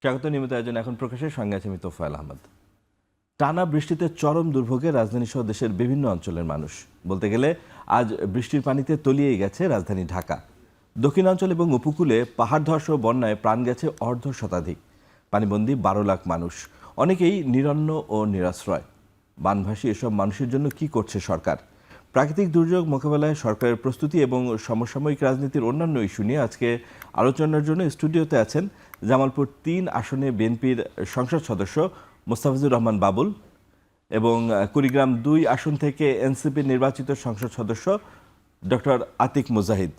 স্বাগত। নিয়মিত আয়োজন এখন প্রকাশের সঙ্গে আছে আমি তোফায়েল আহমদ। টানা বৃষ্টিতে চরম দুর্ভোগে রাজধানী সহ দেশের বিভিন্ন অঞ্চলের মানুষ। বলতে গেলে আজ বৃষ্টির পানিতে তলিয়েই গেছে রাজধানী ঢাকা। দক্ষিণাঞ্চল এবং উপকূলে পাহাড় ধস ও বন্যায় প্রাণ গেছে অর্ধ শতাধিক। পানিবন্দী ১২ লাখ মানুষ, অনেকেই নিরন্ন ও নিরাশ্রয়। বানভাসী এসব মানুষের জন্য কি করছে সরকার? প্রাকৃতিক দুর্যোগ মোকাবেলায় সরকারের প্রস্তুতি এবং সমসাময়িক রাজনীতির অন্যান্য ইস্যু নিয়ে আজকে আলোচনার জন্য স্টুডিওতে আছেন জামালপুর ৩ আসনে বিএনপির সংসদ সদস্য মোস্তাফিজুর রহমান বাবুল এবং কুড়িগ্রাম ২ আসন থেকে এনসিপির নির্বাচিত সংসদ সদস্য ডক্টর আতিক মুজাহিদ।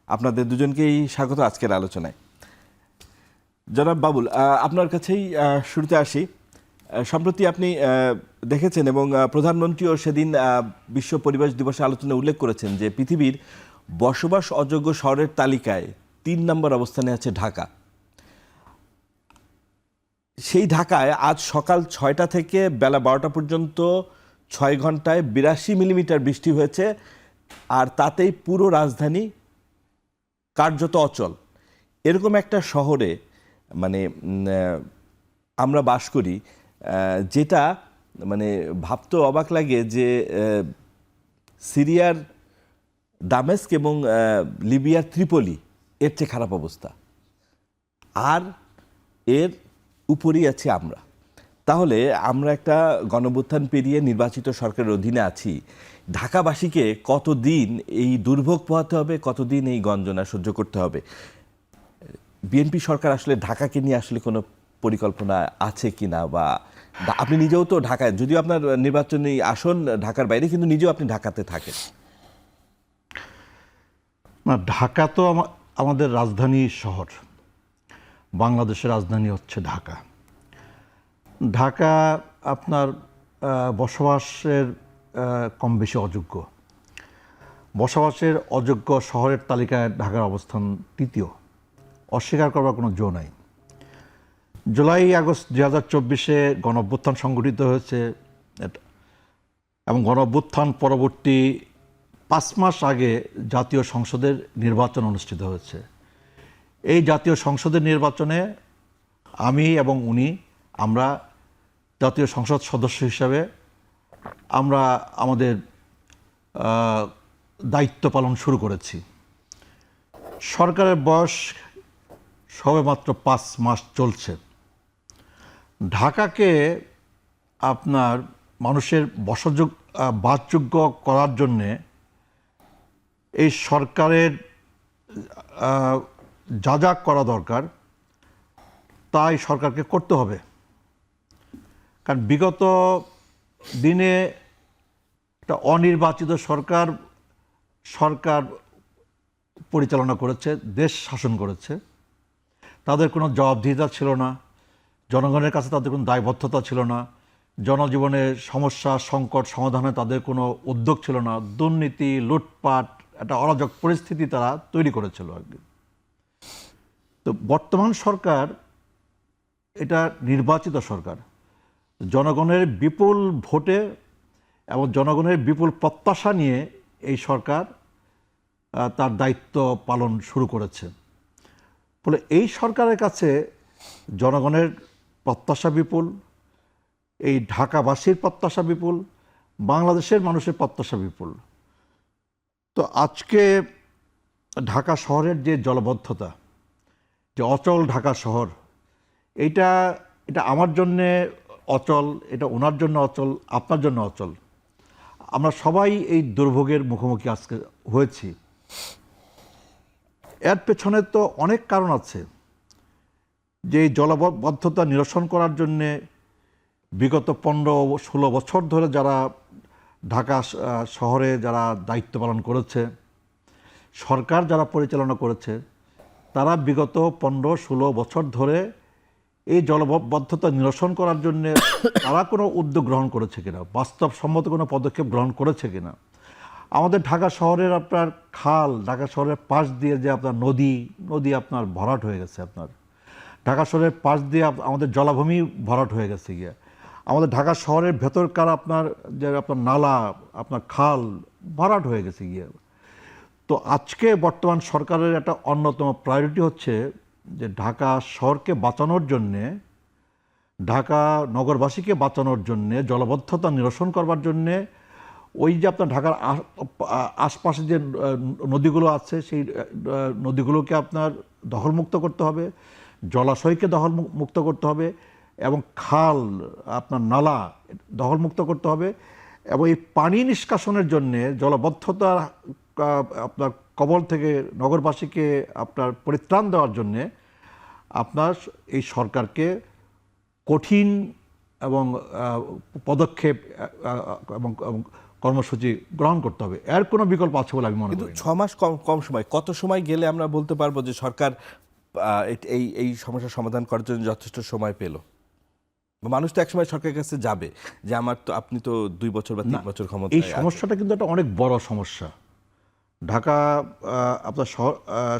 আপনাদের দুজনকেই স্বাগত আজকের আলোচনায়। জনাব বাবুল, আপনার কাছেই শুরুতে আসি। সম্প্রতি আপনি দেখেছেন এবং প্রধানমন্ত্রীও সেদিন বিশ্ব পরিবেশ দিবসে আলোচনায় উল্লেখ করেছেন যে পৃথিবীর বসবাস অযোগ্য শহরের তালিকায় ৩ নম্বর অবস্থানে আছে ঢাকা। সেই ঢাকায় আজ সকাল ৬টা থেকে বেলা ১২টা পর্যন্ত ৬ ঘন্টায় ৮২ মিলিমিটার বৃষ্টি হয়েছে, আর তাতেই পুরো রাজধানী কার্যত অচল। এরকম একটা শহরে মানে আমরা বাস করি, যেটা মানে ভাবতে অবাক লাগে যে সিরিয়ার দামেস্ক এবং লিবিয়ার ত্রিপলি এর চেয়ে খারাপ অবস্থা, আর এর উপরই আছে আমরা। তাহলে আমরা একটা গণঅভ্যুত্থান পেরিয়ে নির্বাচিত সরকারের অধীনে আছি। ঢাকাবাসীকে কতদিন এই দুর্ভোগ পোহাতে হবে, কতদিন এই গঞ্জনা সহ্য করতে হবে? বিএনপি সরকার আসলে ঢাকাকে নিয়ে আসলে কোনো পরিকল্পনা আছে কিনা? বা আপনি নিজেও তো ঢাকায়, যদিও আপনার নির্বাচনী আসন ঢাকার বাইরে, কিন্তু নিজেও আপনি ঢাকাতে থাকেন। না, ঢাকা তো আমাদের রাজধানী শহর। বাংলাদেশের রাজধানী হচ্ছে ঢাকা। ঢাকা আপনার বসবাসের কম বেশি অযোগ্য। বসবাসের অযোগ্য শহরের তালিকায় ঢাকার অবস্থান তৃতীয়। অস্বীকার করবার কোনো জো নাই। জুলাই আগস্ট ২০২৪-এ গণঅভ্যুত্থান সংগঠিত হয়েছে এবং গণঅভ্যুত্থান পরবর্তী ৫ মাস আগে জাতীয় সংসদের নির্বাচন অনুষ্ঠিত হয়েছে। এই জাতীয় সংসদের নির্বাচনে আমি এবং উনি, আমরা জাতীয় সংসদ সদস্য হিসাবে আমরা আমাদের দায়িত্ব পালন শুরু করেছি। সরকারের বয়স সবেমাত্র ৫ মাস চলছে। ঢাকাকে আপনার মানুষের বাসযোগ্য করার জন্যে এই সরকারের যা যা করা দরকার তাই সরকারকে করতে হবে। কারণ বিগত দিনে একটা অনির্বাচিত সরকার পরিচালনা করেছে, দেশ শাসন করেছে। তাদের কোনো জবাবদিহিতা ছিল না, জনগণের কাছে তাদের কোনো দায়বদ্ধতা ছিল না, জনজীবনের সমস্যা সংকট সমাধানে তাদের কোনো উদ্যোগ ছিল না। দুর্নীতি, লুটপাট, একটা অরাজক পরিস্থিতি তারা তৈরি করেছিল আর কি। তো বর্তমান সরকার এটা নির্বাচিত সরকার, জনগণের বিপুল ভোটে এবং জনগণের বিপুল প্রত্যাশা নিয়ে এই সরকার তার দায়িত্ব পালন শুরু করেছে। ফলে এই সরকারের কাছে জনগণের প্রত্যাশা বিপুল, এই ঢাকাবাসীর প্রত্যাশা বিপুল, বাংলাদেশের মানুষের প্রত্যাশা বিপুল। তো আজকে ঢাকা শহরের যে জলবদ্ধতা, যে অচল ঢাকা শহর, এটা আমার জন্যে অচল, এটা ওনার জন্য অচল, আপনার জন্য অচল। আমরা সবাই এই দুর্ভোগের মুখোমুখি আজকে হয়েছি। এর পেছনে তো অনেক কারণ আছে। যে এই জলবদ্ধতা নিরসন করার জন্যে বিগত ১৫-১৬ বছর ধরে যারা ঢাকা শহরে যারা দায়িত্ব পালন করেছে, সরকার যারা পরিচালনা করেছে, তারা বিগত ১৫-১৬ বছর ধরে এই জলবদ্ধতা নিরসন করার জন্যে তারা কোনো উদ্যোগ গ্রহণ করেছে কিনা, বাস্তবসম্মত কোনো পদক্ষেপ গ্রহণ করেছে কিনা। আমাদের ঢাকা শহরের আপনার খাল, ঢাকা শহরের পাশ দিয়ে যে আপনার নদী আপনার ভরাট হয়ে গেছে। আপনার ঢাকা শহরের পাশ দিয়ে আমাদের জলাভূমি ভরাট হয়ে গেছে গিয়ে। আমাদের ঢাকা শহরের ভেতরকার আপনার নালা, আপনার খাল ভরাট হয়ে গেছে গিয়ে। তো আজকে বর্তমান সরকারের একটা অন্যতম প্রায়োরিটি হচ্ছে যে ঢাকা শহরকে বাঁচানোর জন্যে, ঢাকা নগরবাসীকে বাঁচানোর জন্যে, জলাবদ্ধতা নিরসন করবার জন্যে ওই যে আপনার ঢাকার আশপাশে যে নদীগুলো আছে সেই নদীগুলোকে আপনার দখলমুক্ত করতে হবে, জলাশয়কে দখলমুক্ত করতে হবে, এবং খাল আপনার নালা দখলমুক্ত করতে হবে, এবং এই পানি নিষ্কাশনের জন্যে জলাবদ্ধতা আপনার কবল থেকে নগরবাসীকে আপনার পরিত্রাণ দেওয়ার জন্যে আপনার এই সরকারকে কঠিন এবং পদক্ষেপ এবং কর্মসূচি গ্রহণ করতে হবে। এর কোনো বিকল্প আছে বলে আমি মনে করি কিন্তু না। 6 মাস কম সময়, কত সময় গেলে আমরা বলতে পারবো যে সরকার এই সমস্যার সমাধান করার জন্য যথেষ্ট সময় পেল? মানুষ তো একসময় সরকারের কাছে যাবে যে আপনি তো 2 বছর বা 3 বছর ক্ষমতা। এই সমস্যাটা কিন্তু একটা অনেক বড় সমস্যা। ঢাকা আপনার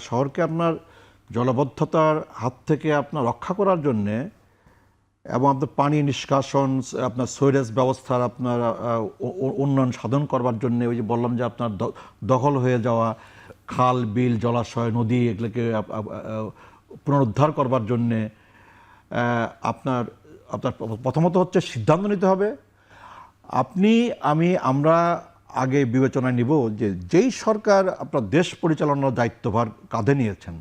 শহরকে আপনার জলাবদ্ধতার হাত থেকে আপনার রক্ষা করার জন্যে এবং আপনার পানি নিষ্কাশন, আপনার সুইরেজ ব্যবস্থার আপনার উন্নয়ন সাধন করবার জন্য, ওই যে বললাম যে আপনার দখল হয়ে যাওয়া খাল, বিল, জলাশয়, নদী এগুলোকে পুনরুদ্ধার করবার জন্যে আপনার প্রথমত হচ্ছে সিদ্ধান্ত নিতে হবে। আমরা আগে বিবেচনায় নিব যে যেই সরকার আপনার দেশ পরিচালনার দায়িত্বভার কাঁধে নিয়েছেন,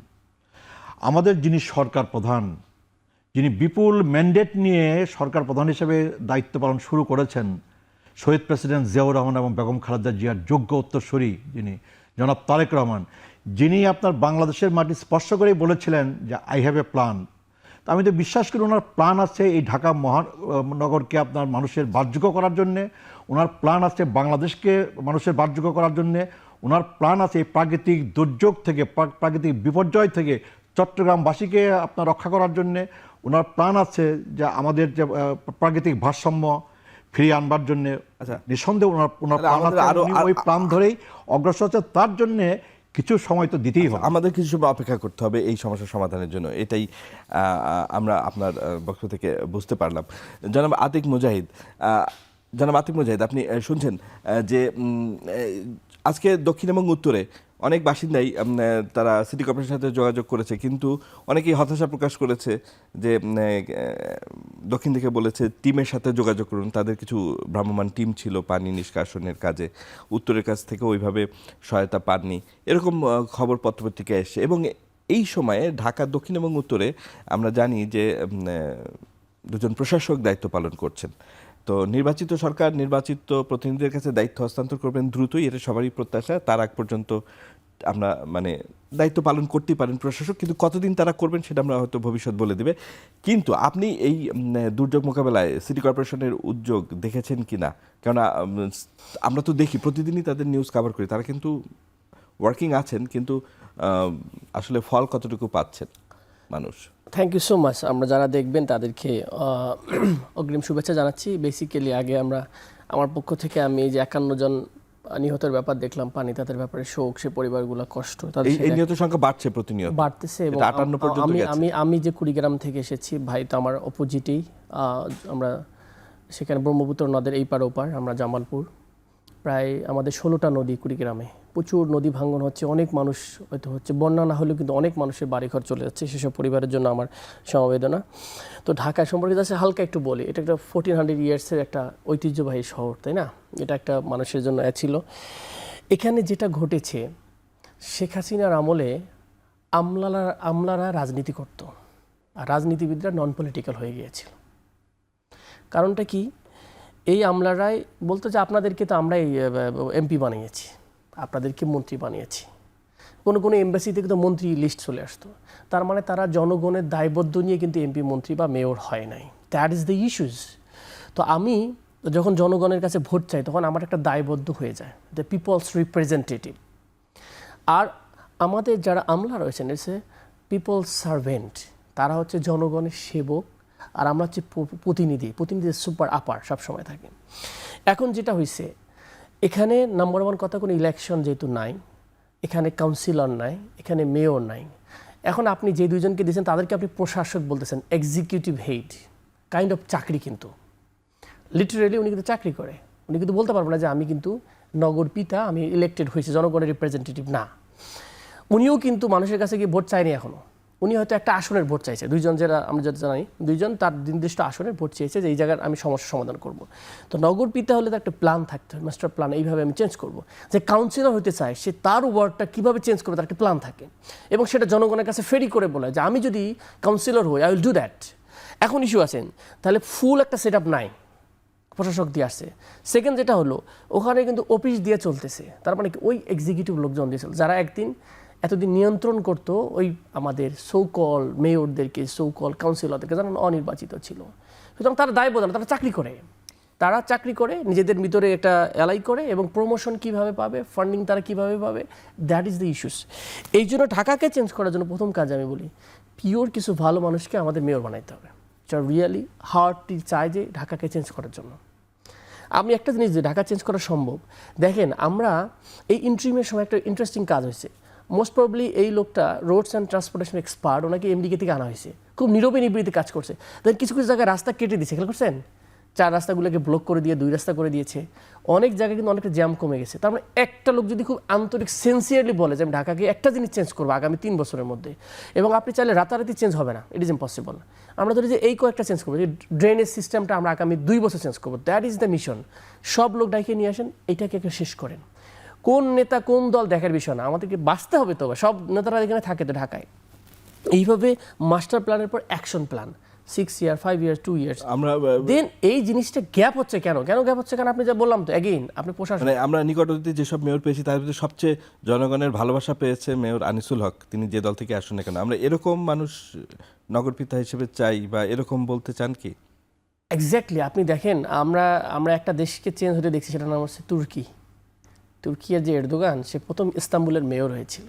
আমাদের যিনি সরকার প্রধান, যিনি বিপুল ম্যান্ডেট নিয়ে সরকার প্রধান হিসেবে দায়িত্ব পালন শুরু করেছেন, শহীদ প্রেসিডেন্ট জিয়াউর রহমান এবং বেগম খালেদা জিয়ার যোগ্য উত্তরসূরি যিনি জনাব তারেক রহমান, যিনি আপনার বাংলাদেশের মাটি স্পর্শ করেই বলেছিলেন যে আই হ্যাভ এ প্ল্যান। তা আমি তো বিশ্বাস করি ওনার প্ল্যান আছে এই ঢাকা মহানগরকে আপনার মানুষের বাসযোগ্য করার জন্যে, ওনার প্ল্যান আছে বাংলাদেশকে মানুষের বাসযোগ্য করার জন্যে, ওনার প্ল্যান আছে এই প্রাকৃতিক দুর্যোগ থেকে, প্রাকৃতিক বিপর্যয় থেকে চট্টগ্রামবাসীকে আপনার রক্ষা করার জন্যে, ওনার প্ল্যান আছে যে আমাদের যে প্রাকৃতিক ভারসাম্য ফিরিয়ে আনবার জন্যে। আচ্ছা, নিঃসন্দেহে ওনার প্ল্যান আছে, উনি ওই প্ল্যান ধরেই অগ্রসর হচ্ছে। তার জন্যে কিছু সময় তো দিতেই হবে। আমাদের কিছু সময় অপেক্ষা করতে হবে এই সমস্যার সমাধানের জন্য, এটাই আমরা আপনার বক্তব্য থেকে বুঝতে পারলাম। জনাব আতিক মুজাহিদ, আপনি শুনছেন যে আজকে দক্ষিণ এবং উত্তরে অনেক বাসিন্দাই তারা সিটি কর্পোরেশনের সাথে যোগাযোগ করেছে, কিন্তু অনেকেই হতাশা প্রকাশ করেছে যে দক্ষিণ থেকে বলেছে টিমের সাথে যোগাযোগ করুন, তাদের কিছু ভ্রাম্যমাণ টিম ছিল পানি নিষ্কাশনের কাজে, উত্তরের কাছ থেকে ওইভাবে সহায়তা পাননি, এরকম খবর পত্রপত্রিকায় এসছে। এবং এই সময়ে ঢাকা দক্ষিণ এবং উত্তরে আমরা জানি যে দুজন প্রশাসক দায়িত্ব পালন করছেন। তো নির্বাচিত সরকার নির্বাচিত প্রতিনিধিদের কাছে দায়িত্ব হস্তান্তর করবেন দ্রুতই, এটা সবারই প্রত্যাশা। তার আগ পর্যন্ত আমরা দায়িত্ব পালন করতেই পারেন প্রশাসক, কিন্তু কতদিন তারা করবেন সেটা আমরা হয়তো ভবিষ্যৎ বলে দেবে। কিন্তু আপনি এই দুর্যোগ মোকাবেলায় সিটি কর্পোরেশনের উদ্যোগ দেখেছেন কি না? কেননা আমরা তো দেখি প্রতিদিনই তাদের নিউজ কভার করি, তারা কিন্তু ওয়ার্কিং আছেন, কিন্তু আসলে ফল কতটুকু পাচ্ছেন মানুষ? Thank you so much. আমরা যারা দেখবেন তাদেরকে অগ্রিম শুভেচ্ছা জানাচ্ছি। বেসিক্যালি আগে আমার পক্ষ থেকে আমি এই যে 51 জন নিহতের ব্যাপার দেখলাম, পানি তাদের ব্যাপারে শোক, সে পরিবারগুলো কষ্ট, এই নিহত সংখ্যা বাড়ছে, প্রতিনিয়ত বাড়তেছে। এবং আমি যে কুড়িগ্রাম থেকে এসেছি, ভাই তো আমার অপোজিটেই, আমরা সেখানে ব্রহ্মপুত্র নদের এই পার ওপার, আমরা জামালপুর, প্রায় আমাদের 16টা নদী কুড়িগ্রামে, প্রচুর নদী ভাঙন হচ্ছে, অনেক মানুষ হয়তো হচ্ছে, বন্যা না হলেও কিন্তু অনেক মানুষের বাড়িঘর চলে যাচ্ছে, সেসব পরিবারের জন্য আমার সমবেদনা। তো ঢাকা সম্পর্কে যাচ্ছে হালকা একটু বলি, এটা একটা 1400 ইয়ার্সের একটা ঐতিহ্যবাহী শহর, তাই না? এটা একটা মানুষের জন্য ছিল। এখানে যেটা ঘটেছে, শেখ হাসিনার আমলে আমলারা রাজনীতি করত, আর রাজনীতিবিদরা নন পলিটিক্যাল হয়ে গিয়েছিল। কারণটা কি? এই আমলারাই বলতো যে আপনাদেরকে তো আমরাই এমপি বানিয়েছি, আপনাদেরকে মন্ত্রী বানিয়েছি। কোনো এমবাসি থেকে তো মন্ত্রী লিস্ট চলে আসতো, তার মানে তারা জনগণের দায়বদ্ধ নিয়ে কিন্তু এমপি, মন্ত্রী বা মেয়র হয় নাই। That is the issues. তো আমি যখন জনগণের কাছে ভোট চাই, তখন আমার একটা দায়বদ্ধ হয়ে যায়, দ্য পিপলস রিপ্রেজেন্টেটিভ। আর আমাদের যারা আমলা রয়েছেন, এসে পিপলস সার্ভেন্ট, তারা হচ্ছে জনগণের সেবক, আর আমরা হচ্ছে প্রতিনিধি সুপার আপার সবসময় থাকে। এখন যেটা হয়েছে, এখানে নাম্বার 1 কথা, কোনো ইলেকশন যেহেতু নাই, এখানে কাউন্সিলর নাই, এখানে মেয়র নাই। এখন আপনি যে দুইজনকে দিয়েছেন তাদেরকে আপনি প্রশাসক বলতেছেন, এক্সিকিউটিভ হেড কাইন্ড অফ চাকরি, কিন্তু লিটারেলি উনি কিন্তু চাকরি করে। উনি কিন্তু বলতে পারবেন না যে আমি কিন্তু নগর পিতা, আমি ইলেক্টেড হয়েছি, জনগণের রিপ্রেজেন্টেটিভ না। উনিও কিন্তু মানুষের কাছে গিয়ে ভোট চায়নি এখনও, উনি হয়তো একটা আসনের ভোট চাইছে, দুইজন যারা আমরা যেটা জানি, দুইজন তার নির্দিষ্ট আসনের ভোট চেয়েছে যে এই জায়গার আমি সমস্যার সমাধান করব। তো নগর পিতা হলে তো একটা প্ল্যান থাকতে হয়, মাস্টার প্ল্যান, এইভাবে আমি চেঞ্জ করব। যে কাউন্সিলর হতে চায় সে তার ওয়ার্ডটা কীভাবে চেঞ্জ করবে তার একটা প্ল্যান থাকে, এবং সেটা জনগণের কাছে ফেরি করে বলে যে আমি যদি কাউন্সিলর হই আই উইল ডু দ্যাট। এখন ইস্যু আছেন তাহলে ফুল একটা সেট আপ নাই, প্রশাসক দিয়ে আসছে। সেকেন্ড যেটা হলো ওখানে কিন্তু অফিস দিয়ে চলতেছে, তার মানে কি ওই এক্সিকিউটিভ লোকজন দিয়েছিল যারা এতদিন নিয়ন্ত্রণ করতো ওই আমাদের সৌকল মেয়রদেরকে, সৌকল কাউন্সিলরদেরকে, যারা অনির্বাচিত ছিল। সুতরাং তারা দায় বোঝে না, তারা চাকরি করে নিজেদের ভিতরে একটা অ্যালাই করে, এবং প্রমোশন কিভাবে পাবে, ফান্ডিং তারা কিভাবে পাবে, দ্যাট ইজ দ্য ইস্যুস। এই জন্য ঢাকাকে চেঞ্জ করার জন্য প্রথম কাজ আমি বলি পিওর কিছু ভালো মানুষকে আমাদের মেয়র বানাইতে হবে, যা রিয়েলি হার্টটি চায় যে ঢাকাকে চেঞ্জ করার জন্য। আমি একটা জিনিস যে ঢাকা চেঞ্জ করা সম্ভব, দেখেন আমরা এই ইন্ট্রিমের সময় একটা ইন্টারেস্টিং কাজ হয়েছে। মোস্ট প্রবলি এই লোকটা রোডস অ্যান্ড ট্রান্সপোর্টেশন এক্সপার্ট, ওনাকে এমডিকে থেকে আনা হয়েছে, খুব নীরবে নিবৃত্তি কাজ করছে। দেখেন কিছু কিছু জায়গায় রাস্তা কেটে দিয়েছে, খেয়াল করছেন, 4 রাস্তাগুলোকে ব্লক করে দিয়ে 2 রাস্তা করে দিয়েছে। অনেক জায়গায় কিন্তু অনেকটা জ্যাম কমে গেছে। তার মানে একটা লোক যদি খুব আন্তরিক সিনসিয়ারলি বলে যে আমি ঢাকাকে একটা জিনিস চেঞ্জ করবো আগামী 3 বছরের মধ্যে, এবং আপনি চাইলে রাতারাতি চেঞ্জ হবে না, ইট ইজ ইম্পসিবল। আমরা ধরি যে এই কয়েকটা চেঞ্জ করবো, যে ড্রেনেজ সিস্টেমটা আমরা আগামী 2 বছর চেঞ্জ করবো, দ্যাট ইজ দ্য মিশন। সব লোক ডাইকে নিয়ে আসেন, এটাকে একটা শেষ করেন। কোন নেতা কোন দল দেখার বিষয় না, আমাদেরকে বাঁচতে হবে। তো সব নেতারা এখানে থাকে তো ঢাকায়। এইভাবে মাস্টার প্ল্যানের পর অ্যাকশন প্ল্যান, 6 ইয়ার, 5 ইয়ার, 2 ইয়ার্স। আমরা দেন এই জিনিসটা গ্যাপ হচ্ছে কেন গ্যাপ হচ্ছে কেন আপনি যা বললাম তো এগেইন আপনি প্রশাসন, মানে আমরা নিকট অতীতে যেসব মেয়র পেয়েছি তার ভিতরে সবচেয়ে জনগণের ভালোবাসা পেয়েছে মেয়র আনিসুল হক, তিনি যে দল থেকে আসুন না কেন। আমরা এরকম মানুষ নগরপিতা হিসেবে চাই, বা এরকম বলতে চান কি? এক্স্যাক্টলি। আপনি দেখেন আমরা একটা দেশকে চেঞ্জ হতে দেখছি, সেটার নাম হচ্ছে তুর্কির যে এরদোগান, সে প্রথম ইস্তাম্বুলের মেয়র হয়েছিল,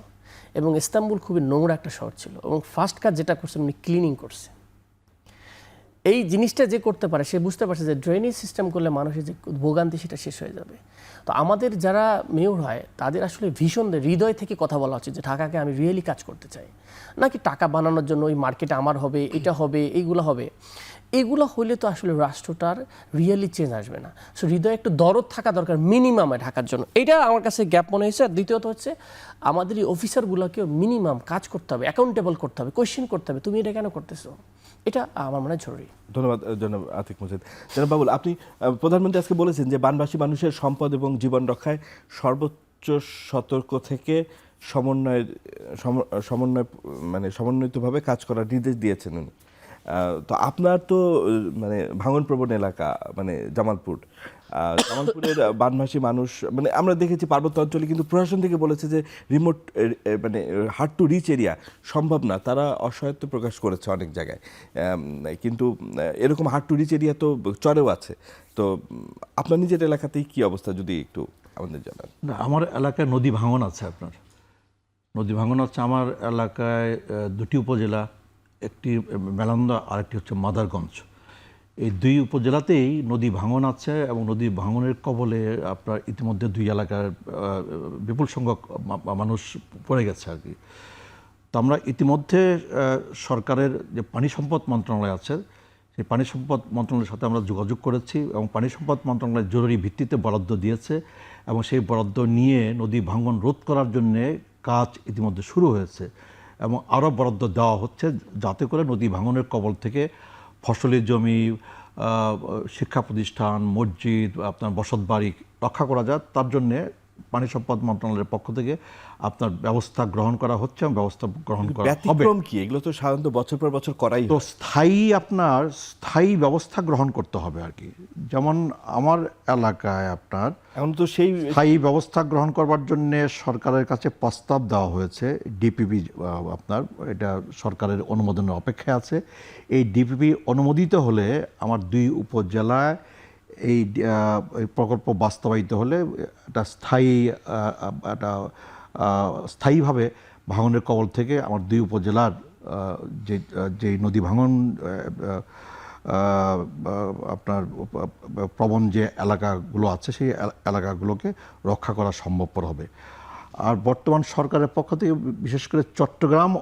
এবং ইস্তাম্বুল খুবই নোংরা একটা শহর ছিল, এবং ফার্স্ট কাজ যেটা করছে উনি ক্লিনিং করছে। এই জিনিসটা যে করতে পারে সে বুঝতে পারছে যে ড্রেনেজ সিস্টেম করলে মানুষের যে ভোগান্তি সেটা শেষ হয়ে যাবে। তো আমাদের যারা মেয়র হয় তাদের আসলে ভীষণ হৃদয় থেকে কথা বলা উচিত যে ঢাকাকে আমি রিয়েলি কাজ করতে চাই, নাকি টাকা বানানোর জন্য ওই মার্কেটে আমার হবে, এটা হবে, এইগুলো হবে। এগুলো হইলে তো আসলে রাষ্ট্রটার রিয়েলি চেঞ্জ আসবে না। সো হৃদয়ে একটু দরদ থাকা দরকার মিনিমামে ঢাকার জন্য, এটা আমার কাছে গ্যাপ মনে হয়েছে। আর দ্বিতীয়ত হচ্ছে আমাদের এই অফিসারগুলোকেও মিনিমাম কাজ করতে হবে, অ্যাকাউন্টেবল করতে হবে, কোয়েশ্চেন করতে হবে, তুমি এটা কেন করতেছো, এটা আমার মনে হয় জরুরি। ধন্যবাদ জনাব আতিক মুজাহিদ। জনাব বাবুল, আপনি প্রধানমন্ত্রী আজকে বলেছেন যে বানবাসী মানুষের সম্পদ এবং জীবন রক্ষায় সর্বোচ্চ সতর্ক থেকে সমন্বিতভাবে কাজ করার নির্দেশ দিয়েছেন উনি। তো আপনার তো মানে ভাঙনপ্রবণ এলাকা, মানে জামালপুরের বানভাসী মানুষ, মানে আমরা দেখেছি পার্বত্য অঞ্চলে কিন্তু প্রশাসন থেকে বলেছে যে রিমোট মানে হার্ড টু রিচ এরিয়া সম্ভব না, তারা অসহায়ত্ব প্রকাশ করেছে অনেক জায়গায়। কিন্তু এরকম হার্ড টু রিচ এরিয়া তো চরেও আছে। তো আপনার নিজের এলাকাতেই কি অবস্থা যদি একটু আমাদের জানান। না, আমার এলাকায় নদী ভাঙন আছে। নদী ভাঙন আছে আমার এলাকায় 2টি উপজেলা, একটি মেলান্দা আর একটি হচ্ছে মাদারগঞ্জ। এই 2 উপজেলাতেই নদী ভাঙন আছে, এবং নদী ভাঙনের কবলে আপনার ইতিমধ্যে 2 এলাকার বিপুল সংখ্যক মানুষ পড়ে গেছে আর কি। তো আমরা ইতিমধ্যে সরকারের যে পানি সম্পদ মন্ত্রণালয় আছে, সেই পানি সম্পদ মন্ত্রণালয়ের সাথে আমরা যোগাযোগ করেছি, এবং পানি সম্পদ মন্ত্রণালয় জরুরি ভিত্তিতে বরাদ্দ দিয়েছে, এবং সেই বরাদ্দ নিয়ে নদী ভাঙন রোধ করার জন্যে কাজ ইতিমধ্যে শুরু হয়েছে, এবং আরও বরাদ্দ দেওয়া হচ্ছে যাতে করে নদী ভাঙনের কবল থেকে ফসলি জমি, শিক্ষা প্রতিষ্ঠান, মসজিদ, আপনার বসতবাড়ি রক্ষা করা যায়। তার জন্যে পানি সম্পদ মন্ত্রণালয়ের পক্ষ থেকে আপনার ব্যবস্থা গ্রহণ করা হচ্ছে, এবং ব্যবস্থা গ্রহণ করা হবে। ব্যতিক্রম কি? এগুলো তো সাধারণত বছর পর বছর করাই তো স্থায়ী ব্যবস্থা গ্রহণ করতে হবে আর কি। যেমন আমার এলাকায় আপনার এখন তো সেই স্থায়ী ব্যবস্থা গ্রহণ করবার জন্য সরকারের কাছে প্রস্তাব দেওয়া হয়েছে। ডিপিপি আপনার এটা সরকারের অনুমোদনের অপেক্ষায় আছে। এই ডিপিপি অনুমোদিত হলে আমার 2 উপজেলায় এই প্রকল্প বাস্তবায়িত হলে এটা স্থায়ীভাবে ভাঙনের কবল থেকে আমার 2 উপজেলার যে নদী ভাঙন আপনার প্রবণ যে এলাকাগুলো আছে সেই এলাকাগুলোকে রক্ষা করা সম্ভবপর হবে। আর বর্তমান সরকারের পক্ষ থেকে বিশেষ করে চট্টগ্রাম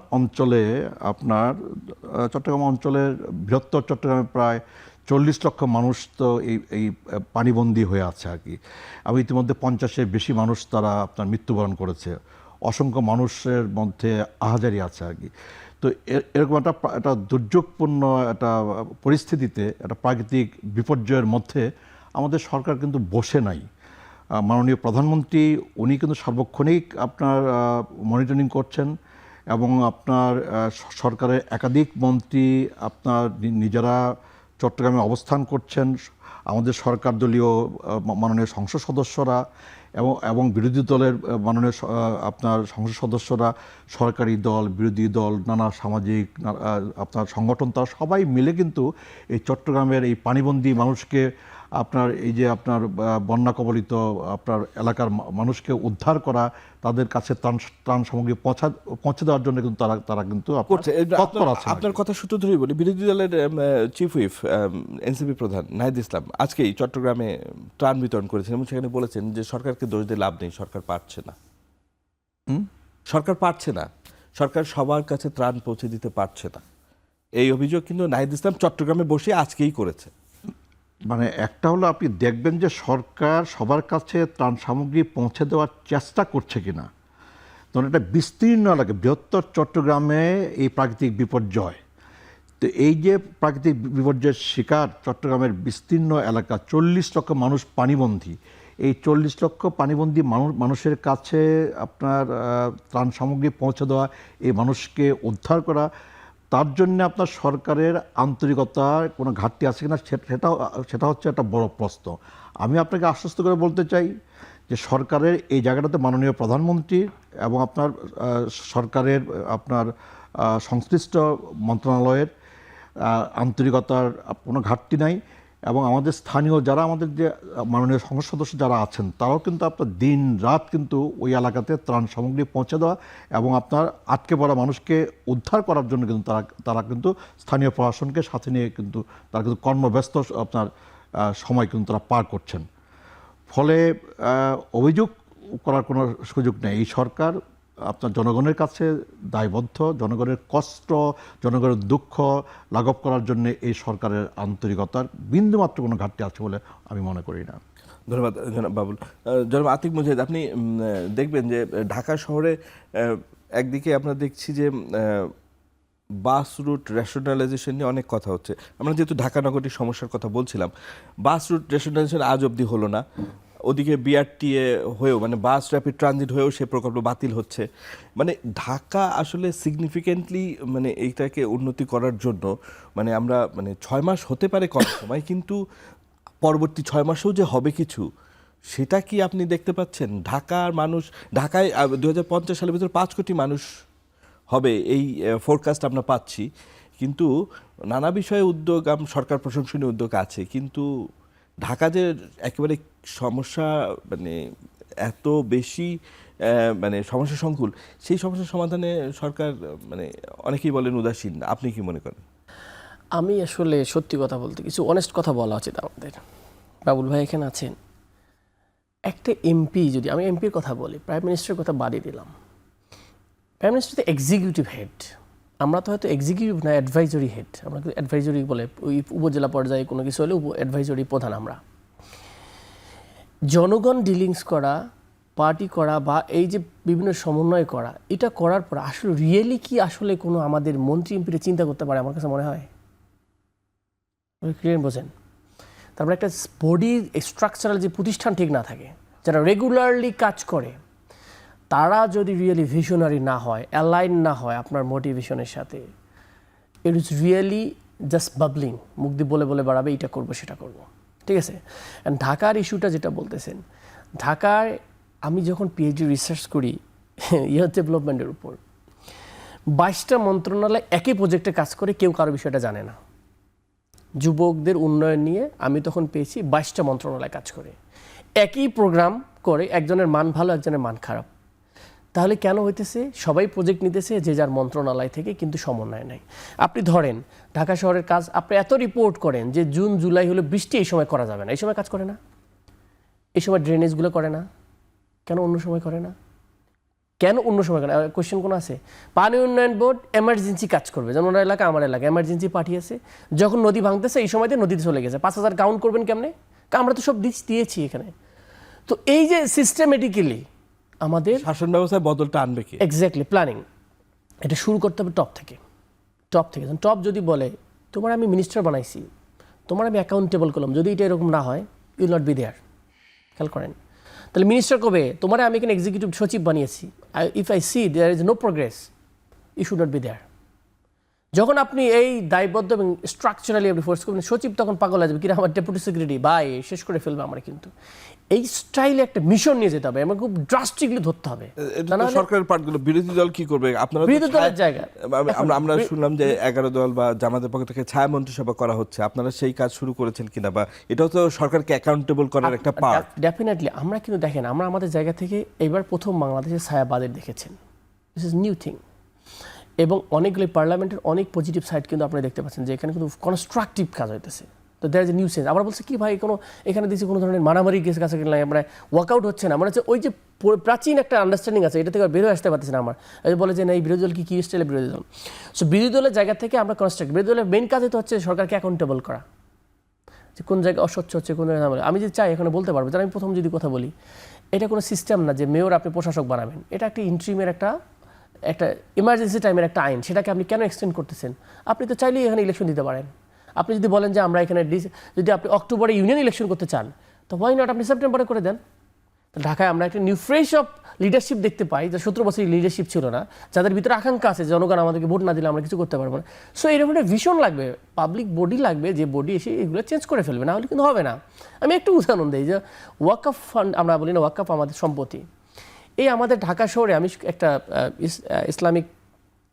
অঞ্চলের বৃহত্তর চট্টগ্রামে প্রায় 40 লক্ষ মানুষ তো এই পানিবন্দী হয়ে আছে আর কি। এবং ইতিমধ্যে 50-এর বেশি মানুষ তারা আপনার মৃত্যুবরণ করেছে। অসংখ্য মানুষের মধ্যে আহাজারি আছে আর কি। তো এরকম একটা দুর্যোগপূর্ণ একটা পরিস্থিতিতে, একটা প্রাকৃতিক বিপর্যয়ের মধ্যে আমাদের সরকার কিন্তু বসে নাই। মাননীয় প্রধানমন্ত্রী উনি কিন্তু সার্বক্ষণিক আপনার মনিটরিং করছেন, এবং আপনার সরকারের একাধিক মন্ত্রী আপনার নিজেরা চট্টগ্রামে অবস্থান করছেন। আমাদের সরকার দলীয় মাননীয় সংসদ সদস্যরা এবং বিরোধী দলের মাননীয় আপনার সংসদ সদস্যরা, সরকারি দল, বিরোধী দল, নানা সামাজিক আপনার সংগঠন, তারা সবাই মিলে কিন্তু এই চট্টগ্রামের এই পানিবন্দী মানুষকে আপনার এই যে আপনার বন্যা কবলিত আপনার এলাকার মানুষকে উদ্ধার করা, তাদের কাছে ত্রাণ সামগ্রী পৌঁছে দেওয়ার জন্য কিন্তু তারা কিন্তু তৎপর আছে। আপনার কথা সূত্র ধরেই বলি, বিরোধী দলের চিফ হুইপ এনসিপি প্রধান নাহিদ ইসলাম আজকেই চট্টগ্রামে ত্রাণ বিতরণ করেছেন এবং সেখানে বলেছেন যে সরকারকে দোষ দিয়ে লাভ নেই, সরকার পারছে না। সরকার পারছে না, সরকার সবার কাছে ত্রাণ পৌঁছে দিতে পারছে না। এই অভিযোগ কিন্তু নাহিদ ইসলাম চট্টগ্রামে বসে আজকেই করেছে। মানে একটা হলো আপনি দেখবেন যে সরকার সবার কাছে ত্রাণ সামগ্রী পৌঁছে দেওয়ার চেষ্টা করছে কিনা। তখন একটা বিস্তীর্ণ এলাকা, বৃহত্তর চট্টগ্রামে এই প্রাকৃতিক বিপর্যয়, তো এই যে প্রাকৃতিক বিপর্যয়ের শিকার চট্টগ্রামের বিস্তীর্ণ এলাকা, 40 লক্ষ মানুষ পানিবন্দী। এই 40 লক্ষ পানিবন্দী মানুষের কাছে আপনার ত্রাণ সামগ্রী পৌঁছে দেওয়া, এই মানুষকে উদ্ধার করা, তার জন্য আপনার সরকারের আন্তরিকতার কোনো ঘাটতি আছে কিনা সেটা হচ্ছে একটা বড় প্রশ্ন। আমি আপনাকে আশ্বস্ত করে বলতে চাই যে সরকারের এই জায়গাটাতে মাননীয় প্রধানমন্ত্রীর এবং আপনার সরকারের আপনার সংশ্লিষ্ট মন্ত্রণালয়ের আন্তরিকতার কোনো ঘাটতি নাই, এবং আমাদের স্থানীয় যারা আমাদের যে মাননীয় সংসদ সদস্য যারা আছেন, তারাও কিন্তু আপনার দিন রাত কিন্তু ওই এলাকাতে ত্রাণ সামগ্রী পৌঁছে দেওয়া এবং আপনার আটকে পড়া মানুষকে উদ্ধার করার জন্য কিন্তু তারা কিন্তু স্থানীয় প্রশাসনকে সাথে নিয়ে কিন্তু তারা কিন্তু কর্মব্যস্ত আপনার সময় কিন্তু তারা পার করছেন। ফলে অভিযোগ করার কোনো সুযোগ নেই। এই সরকার আপনার জনগণের কাছে দায়বদ্ধ, জনগণের কষ্ট, জনগণের দুঃখ লাঘব করার জন্য এই সরকারের আন্তরিকতার বিন্দুমাত্র কোনো ঘাটতি আছে বলে আমি মনে করি না। ধন্যবাদ জনাব বাবুল। জনাব আতিক মুজাহিদ, আপনি দেখবেন যে ঢাকা শহরে একদিকে আমরা দেখছি যে বাস রুট রেশনালাইজেশন নিয়ে অনেক কথা হচ্ছে। আমরা যেহেতু ঢাকা নগরীর সমস্যার কথা বলছিলাম, বাস রুট রেশনালাইজেশন আজ অবধি হলো না। ওদিকে বিআরটিএ হয়েও, মানে বাস র্যাপিড ট্রানজিট হয়েও সে প্রকল্প বাতিল হচ্ছে। মানে ঢাকা আসলে সিগনিফিকেন্টলি মানে এইটাকে উন্নতি করার জন্য মানে আমরা 6 মাস হতে পারে কম সময়, কিন্তু পরবর্তী 6 মাসেও যে হবে কিছু, সেটা কি আপনি দেখতে পাচ্ছেন? ঢাকার মানুষ, ঢাকায় 2050 সালের ভিতরে 5 কোটি মানুষ হবে এই ফোরকাস্ট আমরা পাচ্ছি, কিন্তু নানা বিষয়ে উদ্যোগ, সরকার প্রশংসনীয় উদ্যোগ আছে, কিন্তু ঢাকা যে একেবারে সমস্যা মানে এত বেশি মানে সমস্যা সংকুল, সেই সমস্যার সমাধানে সরকার মানে অনেকেই বলেন উদাসীন। আপনি কি মনে করেন? আমি আসলে সত্যি কথা বলতে কিছু অনেস্ট কথা বলা উচিত আমাদের। বাবুল ভাই এখানে আছেন, একটা এমপি, যদি আমি এমপির কথা বলি, প্রাইম মিনিস্টারের কথা বাদই দিলাম, প্রাইম মিনিস্টার তো এক্সিকিউটিভ হেড, আমরা তো হয়তো এক্সিকিউটিভ না, অ্যাডভাইজরি হেড। আমরা অ্যাডভাইজরি বলে ওই উপজেলা পর্যায়ে কোনো কিছু হলে অ্যাডভাইজরি প্রধান। আমরা জনগণ ডিলিংস করা, পার্টি করা বা এই যে বিভিন্ন সমন্বয় করা, এটা করার পর আসলে রিয়েলি কি আসলে কোনো আমাদের মন্ত্রী এমপিরা চিন্তা করতে পারে? আমার কাছে মনে হয় ক্লিয়ার বোঝেন। তারপরে একটা বডি স্ট্রাকচারাল যে প্রতিষ্ঠান ঠিক না থাকে, যারা রেগুলারলি কাজ করে, তারা যদি রিয়েলি ভিশনারি না হয়, অ্যালাইন না হয় আপনার মোটিভেশনের সাথে, ইট ইজ রিয়েলি জাস্ট বাবলিং, মুখ দিয়ে বলে বলে বাড়াবে এইটা করবো সেটা করবো, ঠিক আছে। অ্যান্ড ঢাকার ইস্যুটা যেটা বলতেছেন, ঢাকায় আমি যখন পিএইচডি রিসার্চ করি ইয়ুথ ডেভেলপমেন্টের উপর, 22টা মন্ত্রণালয় একই প্রজেক্টে কাজ করে, কেউ কারো বিষয়টা জানে না। যুবকদের উন্নয়ন নিয়ে আমি তখন পেয়েছি 22টা মন্ত্রণালয় কাজ করে, একই প্রোগ্রাম করে, একজনের মান ভালো, একজনের মান খারাপ। তাহলে কেন হইতেছে? সবাই প্রজেক্ট নিতেছে যে যার মন্ত্রণালয় থেকে, কিন্তু সমন্বয় নাই। আপনি ধরেন ঢাকা শহরের কাজ, আপনি এত রিপোর্ট করেন যে জুন জুলাই হলে বৃষ্টি এই সময় করা যাবে না, এই সময় কাজ করে না, এই সময় ড্রেনেজগুলো করে না, কেন অন্য সময় করে না? কেন অন্য সময় করে? কোয়েশ্চেন কোনো আছে? পানি উন্নয়ন বোর্ড এমার্জেন্সি কাজ করবে, যেমন ওনার এলাকা আমার এলাকা এমার্জেন্সি পাঠিয়েছে, যখন নদী ভাঙতেছে এই সময়তে নদীতে চলে গেছে, 5000 কাউন্ট করবেন কেমনে? আমরা তো সব দিয়েছি এখানে। তো এই যে সিস্টেমেটিক্যালি আমাদের শাসন ব্যবস্থায় বদলটা আনবে কি? এক্স্যাক্টলি প্ল্যানিং, এটা শুরু করতে হবে টপ থেকে। টপ যদি বলে তোমার আমি মিনিস্টার বানাইছি, তোমার আমি অ্যাকাউন্টেবল করলাম, যদি এটা এরকম না হয় ইউল নট বি দেয়ার। খেয়াল করেন, তাহলে মিনিস্টার কবে তোমার আমি এখানে এক্সিকিউটিভ সচিব বানিয়েছি, if I see there is no progress, you should not be there. যখন আপনি এই দায়বদ্ধ এবং স্ট্রাকচারালি আপনি ফোর্স করবেন, সচিব তখন পাগল হয়ে যাবে, কিনা আমার ডেপুটি সেক্রেটারি ভাই শেষ করে ফেলবে আমার। কিন্তু এই স্টাইলে একটা মিশন নিয়ে যেতে হবে, আমার খুব ড্রাস্টিকলি ধরতে হবে। এটা তো সরকারের পার্টগুলো, বিরোধী দল কি করবে? আপনারা তো বিরোধী দলের জায়গা আমরা শুনলাম যে 11 দল বা জামাতের পক্ষ থেকে ছায়া মন্ত্রিসভা করা হচ্ছে, আপনারা সেই কাজ শুরু করেছেন কিনা, বা এটাও তো সরকারকে অ্যাকাউন্টেবল করার একটা পার্ট। ডেফিনেটলি আমরা কিন্তু দেখেন, আমরা আমাদের জায়গা থেকে এবার প্রথম বাংলাদেশের ছায়া বাজেট দেখেছেন, দিস ইজ নিউ থিং। এবং অনেকগুলি পার্লামেন্টের অনেক পজিটিভ সাইড কিন্তু আপনারা দেখতে পাচ্ছেন যে এখানে কিন্তু কনস্ট্রাকটিভ কাজ হইতেছে। তো there is a new sense. আবার বলছে কি ভাই কোনো এখানে দিচ্ছি কোনো ধরনের মারামারি কেস কাছে গেলে আমরা ওয়ার্কআউট হচ্ছে না, মানে হচ্ছে ওই যে প্রাচীন একটা আন্ডারস্ট্যান্ডিং আছে, এটা থেকে বেরোয় আসতে পারতেছে না। আমার বলে যে না এই বিরোধী দল কি স্টাইলে বিরোধী দল। সো বিরোধী দলের জায়গা থেকে আমরা কনস্ট্রাক্ট, বিরোধী দলের মেইন কাজই তো হচ্ছে সরকারকে অ্যাকাউন্টেবল করা, যে কোন জায়গায় অস্বচ্ছ হচ্ছে, কোন জায়গায় আমি যদি চাই এখানে বলতে পারবো। আমি প্রথম যদি কথা বলি, এটা কোনো সিস্টেম না যে মেয়র আপনি প্রশাসক বানাবেন, এটা একটা ইন্ট্রিমের একটা ইমার্জেন্সি টাইমের একটা আইন। সেটাকে আপনি কেন এক্সটেন্ড করতেছেন? আপনি তো চাইলেই এখানে ইলেকশন দিতে পারেন। আপনি যদি বলেন যে আমরা এখানে যদি আপনি অক্টোবরে ইউনিয়ন ইলেকশন করতে চান, তো হোয়াই নট আপনি সেপ্টেম্বরে করে দেন। ঢাকায় আমরা একটা নিউ ফ্রেশ অফ লিডারশিপ দেখতে পাই, যে 17 বছর লিডারশিপ ছিল না, যাদের ভিতরে আকাঙ্ক্ষা আছে জনগণ আমাদেরকে ভোট না দিলে আমরা কিছু করতে পারবো না। সো এরকম একটা ভিশন লাগবে, পাবলিক বডি লাগবে, যে বডি এসে এগুলো চেঞ্জ করে ফেলবে, না হলে কিন্তু হবে না। আমি একটু উদাহরণ দিই, যে ওয়াকফ ফান্ড, আমরা বলি না ওয়াকফ আমাদের সম্পত্তি। এই আমাদের ঢাকা শহরে আমি একটা ইসলামিক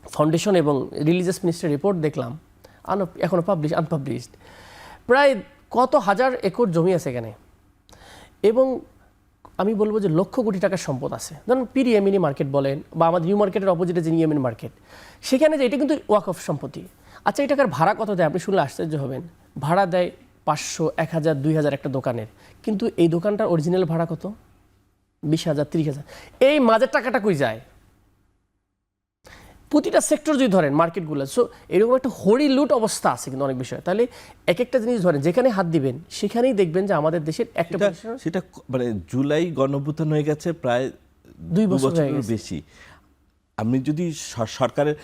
ফাউন্ডেশন এবং রিলিজিয়াস মিনিস্ট্রির রিপোর্ট দেখলাম, এখনও আনপাবলিশড, প্রায় কত হাজার একর জমি আছে এখানে, এবং আমি বলবো যে লক্ষ কোটি টাকার সম্পদ আছে। ধরুন পিরিএমিনি মার্কেট বলেন, বা আমাদের নিউ মার্কেটের অপোজিটে যে নিয়ামিন মার্কেট, সেখানে যে এটা কিন্তু ওয়াকফ সম্পত্তি। আচ্ছা এই টাকার ভাড়া কত দেয়? আপনি শুনলে আশ্চর্য হবেন। ভাড়া দেয় 500, 1000, 2000 একটা দোকানের, কিন্তু এই দোকানটার অরিজিনাল ভাড়া কত? 20,000, 30,000। এই মাঝের টাকাটা কই যায়? প্রতিটা সেক্টর যদি ধরেন মার্কেটগুলো, সো এরকম একটা হরিলুট অবস্থা আছে কিন্তু অনেক বিষয়। তাহলে এক একটা জিনিস ধরেন, যেখানে হাত দিবেন সেখানেই দেখবেন যে আমাদের দেশের একটা সেটা মানে জুলাই গণঅভ্যুত্থান হয়ে গেছে প্রায় 2 বছর বেশি। আমি যদি সরকারের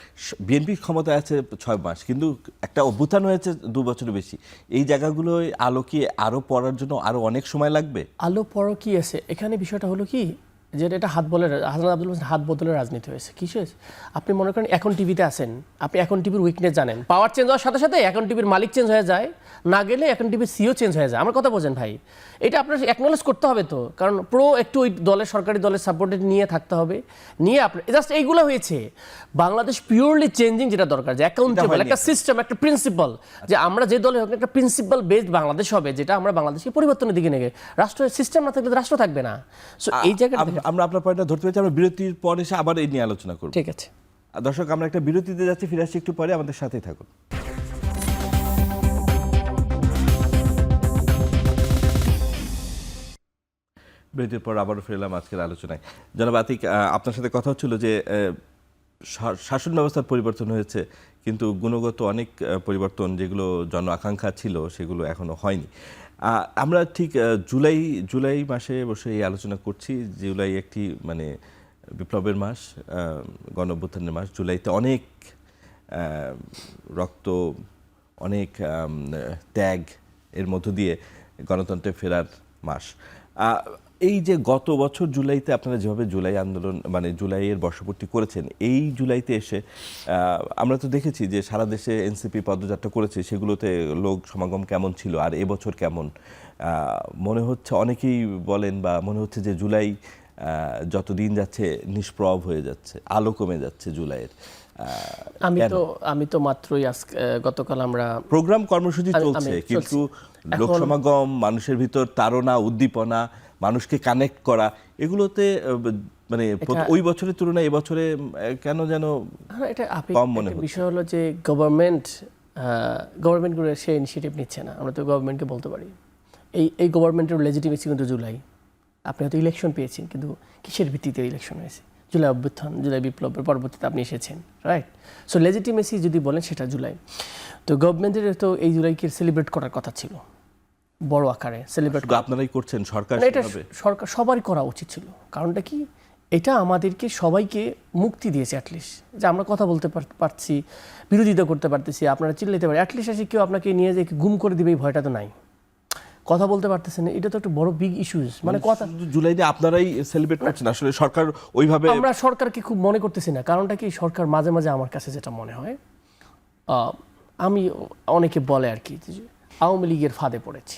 বিএনপি ক্ষমতায় আছে 6 মাস, কিন্তু একটা অভ্যুত্থান হয়েছে 2 বছরের বেশি। এই জায়গাগুলো আলো কি আরো পড়ার জন্য আরো অনেক সময় লাগবে? আলো পড়ো কি আছে এখানে? বিষয়টা হলো কি, যে এটা হাত বদলের রাজনীতি হয়েছে। কি হয়েছে? আপনি মনে করেন এখন টিভিতে আসেন, আপনি এখন টিভির উইকনেস জানেন, পাওয়ার চেঞ্জ হওয়ার সাথে সাথে এখন টিভির মালিক চেঞ্জ হয়ে যায়, না গেলে এখন টিভির সিও চেঞ্জ হয়ে যায়। আমার কথা বোঝেন ভাই, এটা আপনার অ্যাকনোলেজ করতে হবে তো, কারণ একটু ওই দলের, সরকারি দলের সাপোর্টেড নিয়ে থাকতে হবে, নিয়ে আপনার জাস্ট এইগুলো হয়েছে। বাংলাদেশ পিওরলি চেঞ্জিং যেটা দরকার, যে অ্যাকাউন্টেবল একটা সিস্টেম, একটা প্রিন্সিপাল, যে আমরা যে দলে হোক একটা প্রিন্সিপাল বেসড বাংলাদেশ হবে, যেটা আমরা বাংলাদেশকে পরিবর্তনের দিকে নেবে। রাষ্ট্রের সিস্টেম না থাকলে রাষ্ট্র থাকবে না। সো এই জায়গাটা আমরা আপনার পয়েন্টটা ধরতে পেরেছি। আমরা বিরতির পর এসে আবার এই নিয়ে আলোচনা করব। ঠিক আছে দর্শক, আমরা একটা বিরতিতে যাচ্ছি, ফিরে আসছি একটু পরে, আমাদের সাথেই থাকুন। বিরতির পর আবারও ফিরলাম আজকের আলোচনায়। জনাব আতিক, আপনার সাথে কথা হচ্ছিল যে শাসন ব্যবস্থার পরিবর্তন হয়েছে, কিন্তু গুণগত অনেক পরিবর্তন যেগুলো জন আকাঙ্ক্ষা ছিল সেগুলো এখনো হয়নি। আমরা ঠিক জুলাই মাসে বসে এই আলোচনা করছি। জুলাই একটি মানে বিপ্লবের মাস, গণঅভ্যুত্থানের মাস। জুলাইতে অনেক রক্ত, অনেক ত্যাগ এর মধ্য দিয়ে গণতন্ত্রে ফেরার মাস। এই যে গত বছর জুলাইতে আপনারা যেভাবে জুলাই আন্দোলন মানে জুলাইয়ের বর্ষপূর্তি করেছেন, এই জুলাইতে এসে আমরা তো দেখেছি যে সারা দেশে এনসিপি পদযাত্রা করেছে, সেগুলোতে লোক সমাগম কেমন ছিল আর এবছর কেমন মনে হচ্ছে? অনেকেই বলেন বা মনে হচ্ছে যে জুলাই যতদিন যাচ্ছে নিষ্প্রভ হয়ে যাচ্ছে, আলো কমে যাচ্ছে জুলাইয়ের। আমি তো মাত্রই গতকাল আমরা প্রোগ্রাম কর্মসূচি চলছে, কিন্তু লোক সমাগম, মানুষের ভিতর তাড়না, উদ্দীপনা, মানুষকে কানেক্ট করা, এগুলোতে মানে ওই বছরের তুলনায় এবছরে কেন যেন এটা কম মনে হচ্ছে। বিষয় হলো যে গভর্নমেন্টগুলো সে ইনিশিয়েটিভ নিচ্ছে না। আমরা তো গভর্নমেন্টকে বলতে পারি এই গভর্নমেন্টের লেজিটিমেসি কিন্তু জুলাই। আপনি হয়তো ইলেকশন পেয়েছেন, কিন্তু কিসের ভিত্তিতে ইলেকশন হয়েছে? জুলাই অভ্যুত্থান, জুলাই বিপ্লবের পরবর্তীতে আপনি এসেছেন, রাইট? সো লেজিটিমেসি যদি বলেন সেটা জুলাই। তো গভর্নমেন্টের তো এই জুলাইকে সেলিব্রেট করার কথা ছিল, বড় আকারে সেলিব্রেট। আপনারাই করছেন, সরকার এটা সরকার সবারই করা উচিত ছিল। কারণটা কি, এটা আমাদেরকে সবাইকে মুক্তি দিয়েছে অ্যাটলিস্ট, যে আমরা কথা বলতে পারছি, বিরোধিতা করতে পারতেছি, আপনারা চিল্লাইতে পারেন, অ্যাটলিস্ট এসে কেউ আপনাকে নিয়ে যে গুম করে দিবে এই ভয়টা তো নাই। কথা বলতে পারতেছেন না, এটা তো একটা বড় বিগ ইস্যুস। মানে কথা জুলাই নিয়ে আপনারাই সেলিব্রেট করছেন, আসলে সরকার ওইভাবে আমরা সরকারকে খুব মনে করতেছি না। কারণটা কি, সরকার মাঝে মাঝে আমার কাছে যেটা মনে হয়, আমি অনেকে বলে আর কি, যে আওয়ামী লীগের ফাঁদে পড়েছে।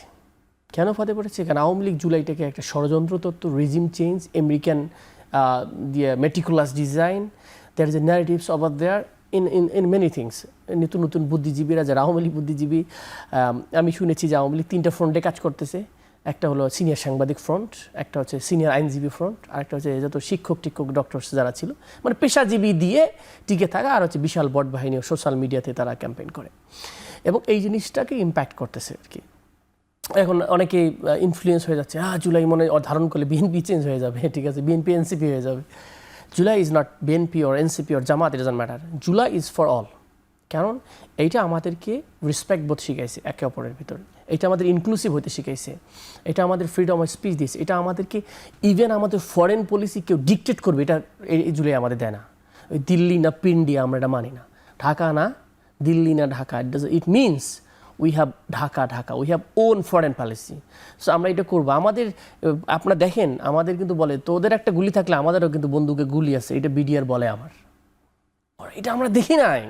কেন ফাঁদে পড়েছে? কারণ আওয়ামী লীগ জুলাইটাকে একটা ষড়যন্ত্র তত্ত্ব, রিজিম চেঞ্জ, আমেরিকান দিয়ে meticulous design, there is a narratives over there in many things. নতুন নতুন বুদ্ধিজীবীরা, যারা আওয়ামী লীগ বুদ্ধিজীবী, আমি শুনেছি যে আওয়ামী লীগ 3টা ফ্রন্টে কাজ করতেছে। একটা হলো সিনিয়র সাংবাদিক ফ্রন্ট, একটা হচ্ছে সিনিয়র আইনজীবী ফ্রন্ট, আর একটা হচ্ছে যত শিক্ষক টিক্ষক ডক্টরস যারা ছিল, মানে পেশাজীবী দিয়ে টিকে থাকা, আর হচ্ছে বিশাল বট বাহিনী ও সোশ্যাল মিডিয়াতে তারা ক্যাম্পেইন করে, এবং এই জিনিসটাকে ইম্প্যাক্ট করতেছে আর কি। এখন অনেকেই ইনফ্লুয়েন্স হয়ে যাচ্ছে, জুলাই মনে ধারণ করলে বিএনপি চেঞ্জ হয়ে যাবে, ঠিক আছে, বিএনপি এনসিপি হয়ে যাবে। July is not BNP or NCP or Jamaat, it doesn't matter. July is for all. কারণ এইটা আমাদেরকে রেসপেক্ট বোধ শিখাইছে একে অপরের ভিতরে, এটা আমাদের ইনক্লুসিভ হতে শিখাইছে, এটা আমাদের ফ্রিডম অফ স্পিচ দিয়েছে, এটা আমাদেরকে ইভেন আমাদের ফরেন পলিসি কেউ ডিকটেট করবে, এটা এই জুলাই আমাদের দেয় না। ওই দিল্লি না পিন্ডি আমরা এটা মানি না, ঢাকা না দিল্লি না Dhaka, it means we have Dhaka, we have won foreign policy. So আমরা এটা করবো। আমাদের, আপনারা দেখেন, আমাদের কিন্তু বলে তোদের একটা গুলি থাকলে আমাদেরও কিন্তু বন্দুকে গুলি আছে, এটা বিডিআর বলে আমার। এটা আমরা দেখি নাই,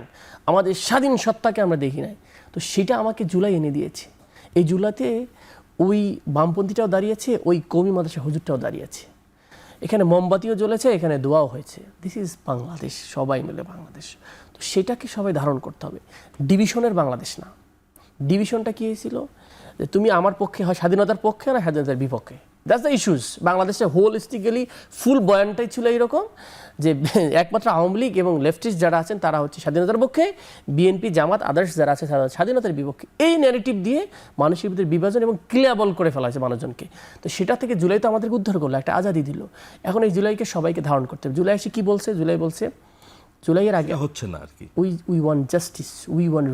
আমাদের স্বাধীন সত্তাকে আমরা দেখি নাই। তো সেটা আমাকে জুলাই এনে দিয়েছে। এই জুলাইতে ওই বামপন্থীটাও দাঁড়িয়েছে, ওই কওমি মাদ্রাসা হুজুরটাও দাঁড়িয়েছে, এখানে মোমবাতিও জ্বলেছে, এখানে দোয়াও হয়েছে। দিস ইজ বাংলাদেশ, সবাই মিলে বাংলাদেশ। তো সেটাকে সবাই ধারণ করতে হবে, ডিভিশনের বাংলাদেশ না। ডিভিশনটা কী হয়েছিল, যে তুমি আমার পক্ষে হয় স্বাধীনতার পক্ষে না স্বাধীনতার বিপক্ষে, দ্যাটস দ্য ইস্যুস। বাংলাদেশে হোলিস্টিক্যালি ফুল বয়ানটাই ছিল এইরকম, যে একমাত্র আওয়ামী লীগ এবং লেফটিস্ট যারা আছেন তারা হচ্ছে স্বাধীনতার পক্ষে, বিএনপি জামাত আদার্স যারা আছে স্বাধীনতার বিপক্ষে। এই ন্যারেটিভ দিয়ে মানুষের ভিতরে বিভাজন এবং ক্লিয়াবল করে ফেলা হয়েছে মানুষজনকে। তো সেটা থেকে জুলাই তো আমাদেরকে উদ্ধার করলো, একটা আজাদি দিল। এখন এই জুলাইকে সবাইকে ধারণ করতে হবে। জুলাই এসে কী বলছে? জুলাই বলছে, জুলাইয়ের আগে হচ্ছে না আর কি, we want justice, we want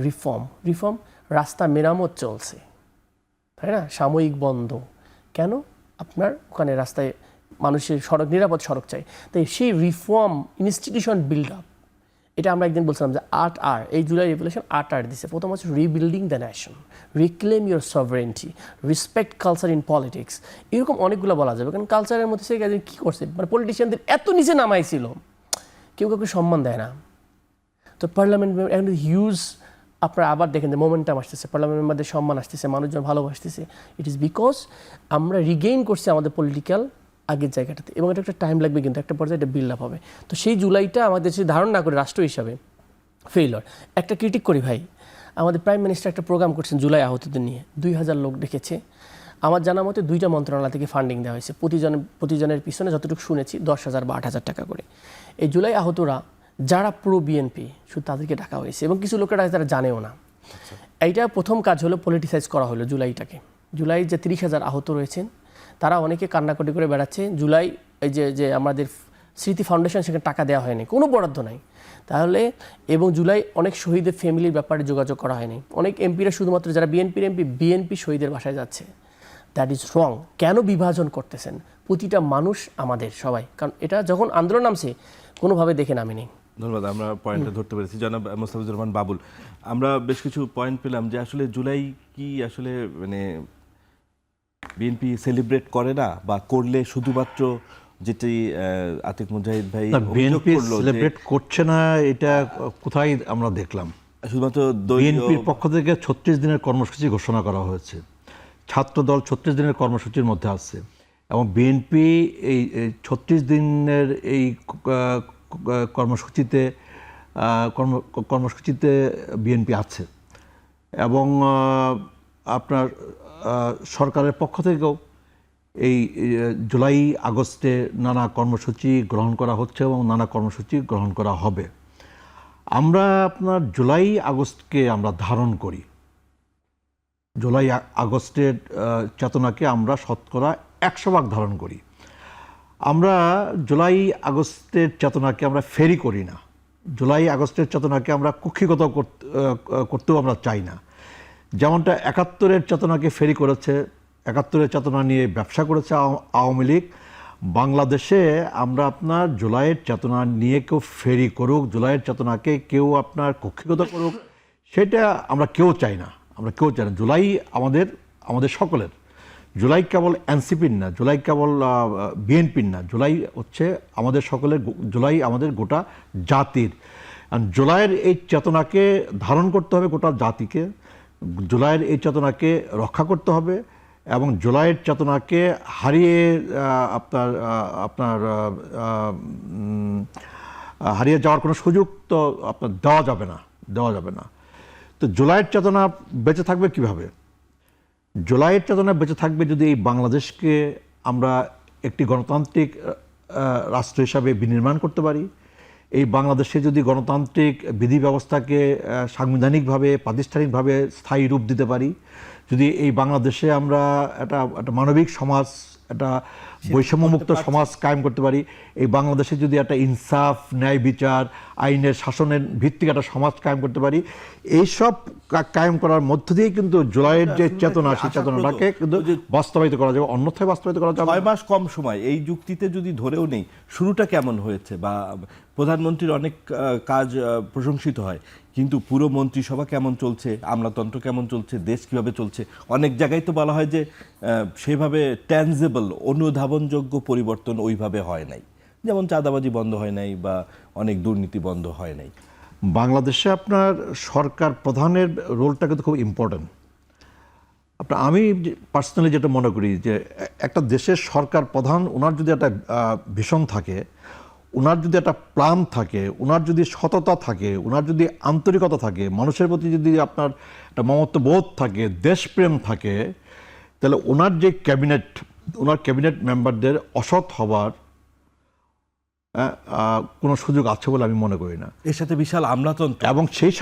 reform. রাস্তা মেরামত চলছে, তাই না, সাময়িক বন্ধ। কেন? আপনার ওখানে রাস্তায় মানুষের নিরাপদ সড়ক চাই, তাই সেই রিফর্ম, ইনস্টিটিউশন বিল্ড আপ, এটা আমরা একদিন বলছিলাম যে 8R, এই জুলাই রেভলিউশন 8R দিচ্ছে। প্রথম হচ্ছে rebuilding the nation, reclaim your sovereignty, respect culture in politics, এরকম অনেকগুলো বলা যাবে। কারণ কালচারের মধ্যে সে কী করছে, মানে পলিটিশিয়ানদের এত নিচে নামাইছিল, কেউ কাউকে সম্মান দেয় না। তো পার্লামেন্ট এখন হিউজ, আপনারা আবার দেখেন যে মোমেন্টাম আসতেছে, পার্লামেন্ট মেম্বারদের সম্মান আসতেছে, মানুষজন ভালোবাসতেছে। ইট ইজ বিকজ আমরা রিগেইন করছি আমাদের পলিটিক্যাল আগের জায়গাটাতে, এবং এটা একটা টাইম লাগবে, কিন্তু একটা পর্যায়ে এটা বিল্ড আপ হবে। তো সেই জুলাইটা আমাদের দেশে ধারণ না করে রাষ্ট্র হিসাবে ফেইলর। একটা ক্রিটিক করি ভাই, আমাদের প্রাইম মিনিস্টার একটা প্রোগ্রাম করছেন জুলাই আহতদের নিয়ে, 2000 লোক ডেকেছে। আমার জানা মতে 2টা মন্ত্রণালয় থেকে ফান্ডিং দেওয়া হয়েছে, প্রতিজনের পিছনে যতটুকু শুনেছি 10,000 বা 8,000 টাকা করে। এই জুলাই আহতরা যারা প্রো বিএনপি, শুধু তাদেরকে ডাকা হয়েছে, এবং কিছু লোকেরা তারা জানেও না। এইটা প্রথম কাজ হলো, পলিটিসাইজ করা হলো জুলাইটাকে। জুলাই যে 30,000 আহত রয়েছেন, তারা অনেকে কান্নাকাটি করে বেড়াচ্ছে। জুলাই এই যে আমাদের স্মৃতি ফাউন্ডেশন, সেখানে টাকা দেওয়া হয়নি, কোনো বরাদ্দ নাই তাহলে। এবং জুলাই অনেক শহীদের ফ্যামিলির ব্যাপারে যোগাযোগ করা হয়নি। অনেক এমপিরা শুধুমাত্র যারা বিএনপি শহীদের বাসায় যাচ্ছে। That is wrong. কেন বিভাজন করতেছেন? প্রতিটা মানুষ আমাদের সবাই, কারণ এটা যখন আন্দোলন নামছে কোনোভাবে দেখে নামেনি। ধন্যবাদ, আমরা পয়েন্টটা ধরতে পেরেছি। জনাব মোস্তাফিজুর রহমান বাবুল, আমরা বেশ কিছু পয়েন্ট পেলাম যে আসলে জুলাই কি আসলে মানে বিএনপি সেলিব্রেট করে না, বা করলে শুধুমাত্র যেটি আতিক মুজাহিদ ভাই বিএনপি সেলিব্রেট করছে না, এটা কোথায় আমরা দেখলাম? শুধুমাত্র বিএনপির পক্ষ থেকে 36 দিনের কর্মসূচি ঘোষণা করা হয়েছে, ছাত্রদল 36 দিনের কর্মসূচির মধ্যে আছে, এবং বিএনপি এই 36 দিনের এই কর্মসূচিতে বিএনপি আছে। এবং আপনার সরকারের পক্ষ থেকেও এই জুলাই আগস্টে নানা কর্মসূচি গ্রহণ করা হচ্ছে এবং নানা কর্মসূচি গ্রহণ করা হবে। আমরা আপনার জুলাই আগস্টকে আমরা ধারণ করি, জুলাই আগস্টের চেতনাকে আমরা শতকরা 100% ধারণ করি। আমরা জুলাই আগস্টের চেতনাকে আমরা ফেরি করি না, জুলাই আগস্টের চেতনাকে আমরা কুক্ষিগত করতেও আমরা চাই না। যেমনটা 71-এর চেতনাকে ফেরি করেছে, 71-এর চেতনা নিয়ে ব্যবসা করেছে আওয়ামী লীগ, বাংলাদেশে আমরা আপনার জুলাইয়ের চেতনা নিয়ে কেউ ফেরি করুক, জুলাইয়ের চেতনাকে কেউ আপনার কক্ষিগত করুক, সেটা আমরা কেউ চাই না। জুলাই আমাদের সকলের। জুলাই কেবল এনসিপির না, জুলাই কেবল বিএনপির না, জুলাই হচ্ছে আমাদের সকলের, জুলাই আমাদের গোটা জাতির। জুলাইয়ের এই চেতনাকে ধারণ করতে হবে গোটা জাতিকে, জুলাইয়ের এই চেতনাকে রক্ষা করতে হবে এবং জুলাইয়ের চেতনাকে হারিয়ে যাওয়ার কোনো সুযোগ তো আপনার দেওয়া যাবে না। তো জুলাইয়ের চেতনা বেঁচে থাকবে কিভাবে? জুলাইয়ের চেতনা বেঁচে থাকবে যদি এই বাংলাদেশকে আমরা একটি গণতান্ত্রিক রাষ্ট্র হিসাবে বিনির্মাণ করতে পারি, এই বাংলাদেশে যদি গণতান্ত্রিক বিধি ব্যবস্থাকে সাংবিধানিকভাবে প্রাতিষ্ঠানিকভাবে স্থায়ী রূপ দিতে পারি, যদি এই বাংলাদেশে আমরা একটা মানবিক সমাজ, একটা বৈষম্যমুক্ত সমাজ কায়েম করতে পারি, এই বাংলাদেশে যদি একটা ইনসাফ, ন্যায় বিচার, আইনের শাসনের ভিত্তিক একটা সমাজ কায়েম করতে পারি, এইসব কায়েম করার মধ্য দিয়ে কিন্তু জুলাইয়ের যে চেতনা, সেই চেতনাটাকে কিন্তু বাস্তবায়িত করা যাবে, অন্যথায় বাস্তবায়িত করা যাবে। 6 মাস কম সময়, এই যুক্তিতে যদি ধরেও নেই শুরুটা কেমন হয়েছে, বা প্রধানমন্ত্রীর অনেক কাজ প্রশংসিত হয়, কিন্তু পুরো মন্ত্রিসভা কেমন চলছে, আমলাতন্ত্র কেমন চলছে, দেশ কিভাবে চলছে, অনেক জায়গায় তো বলা হয় যে সেভাবে ট্যানজেবল, অনুধাবনযোগ্য পরিবর্তন ওইভাবে হয় নাই, যেমন চাঁদাবাজি বন্ধ হয় নাই বা অনেক দুর্নীতি বন্ধ হয় নাই। বাংলাদেশে আপনার সরকার প্রধানের রোলটা কিন্তু খুব ইম্পর্ট্যান্ট। আমি পার্সোনালি যেটা মনে করি যে একটা দেশের সরকার প্রধান, ওনার যদি একটা ভিশন থাকে, ওনার যদি একটা প্ল্যান থাকে, ওনার যদি সততা থাকে, ওনার যদি আন্তরিকতা থাকে, মানুষের প্রতি যদি আপনার একটা মমত্ববোধ থাকে, দেশপ্রেম থাকে, তাহলে ওনার যে ক্যাবিনেট মেম্বারদের অসৎ হবার কোনো সুযোগ আছে বলে আমি মনে করি না। এর সাথে বিশাল আমলাতন্ত্র, এবং সেই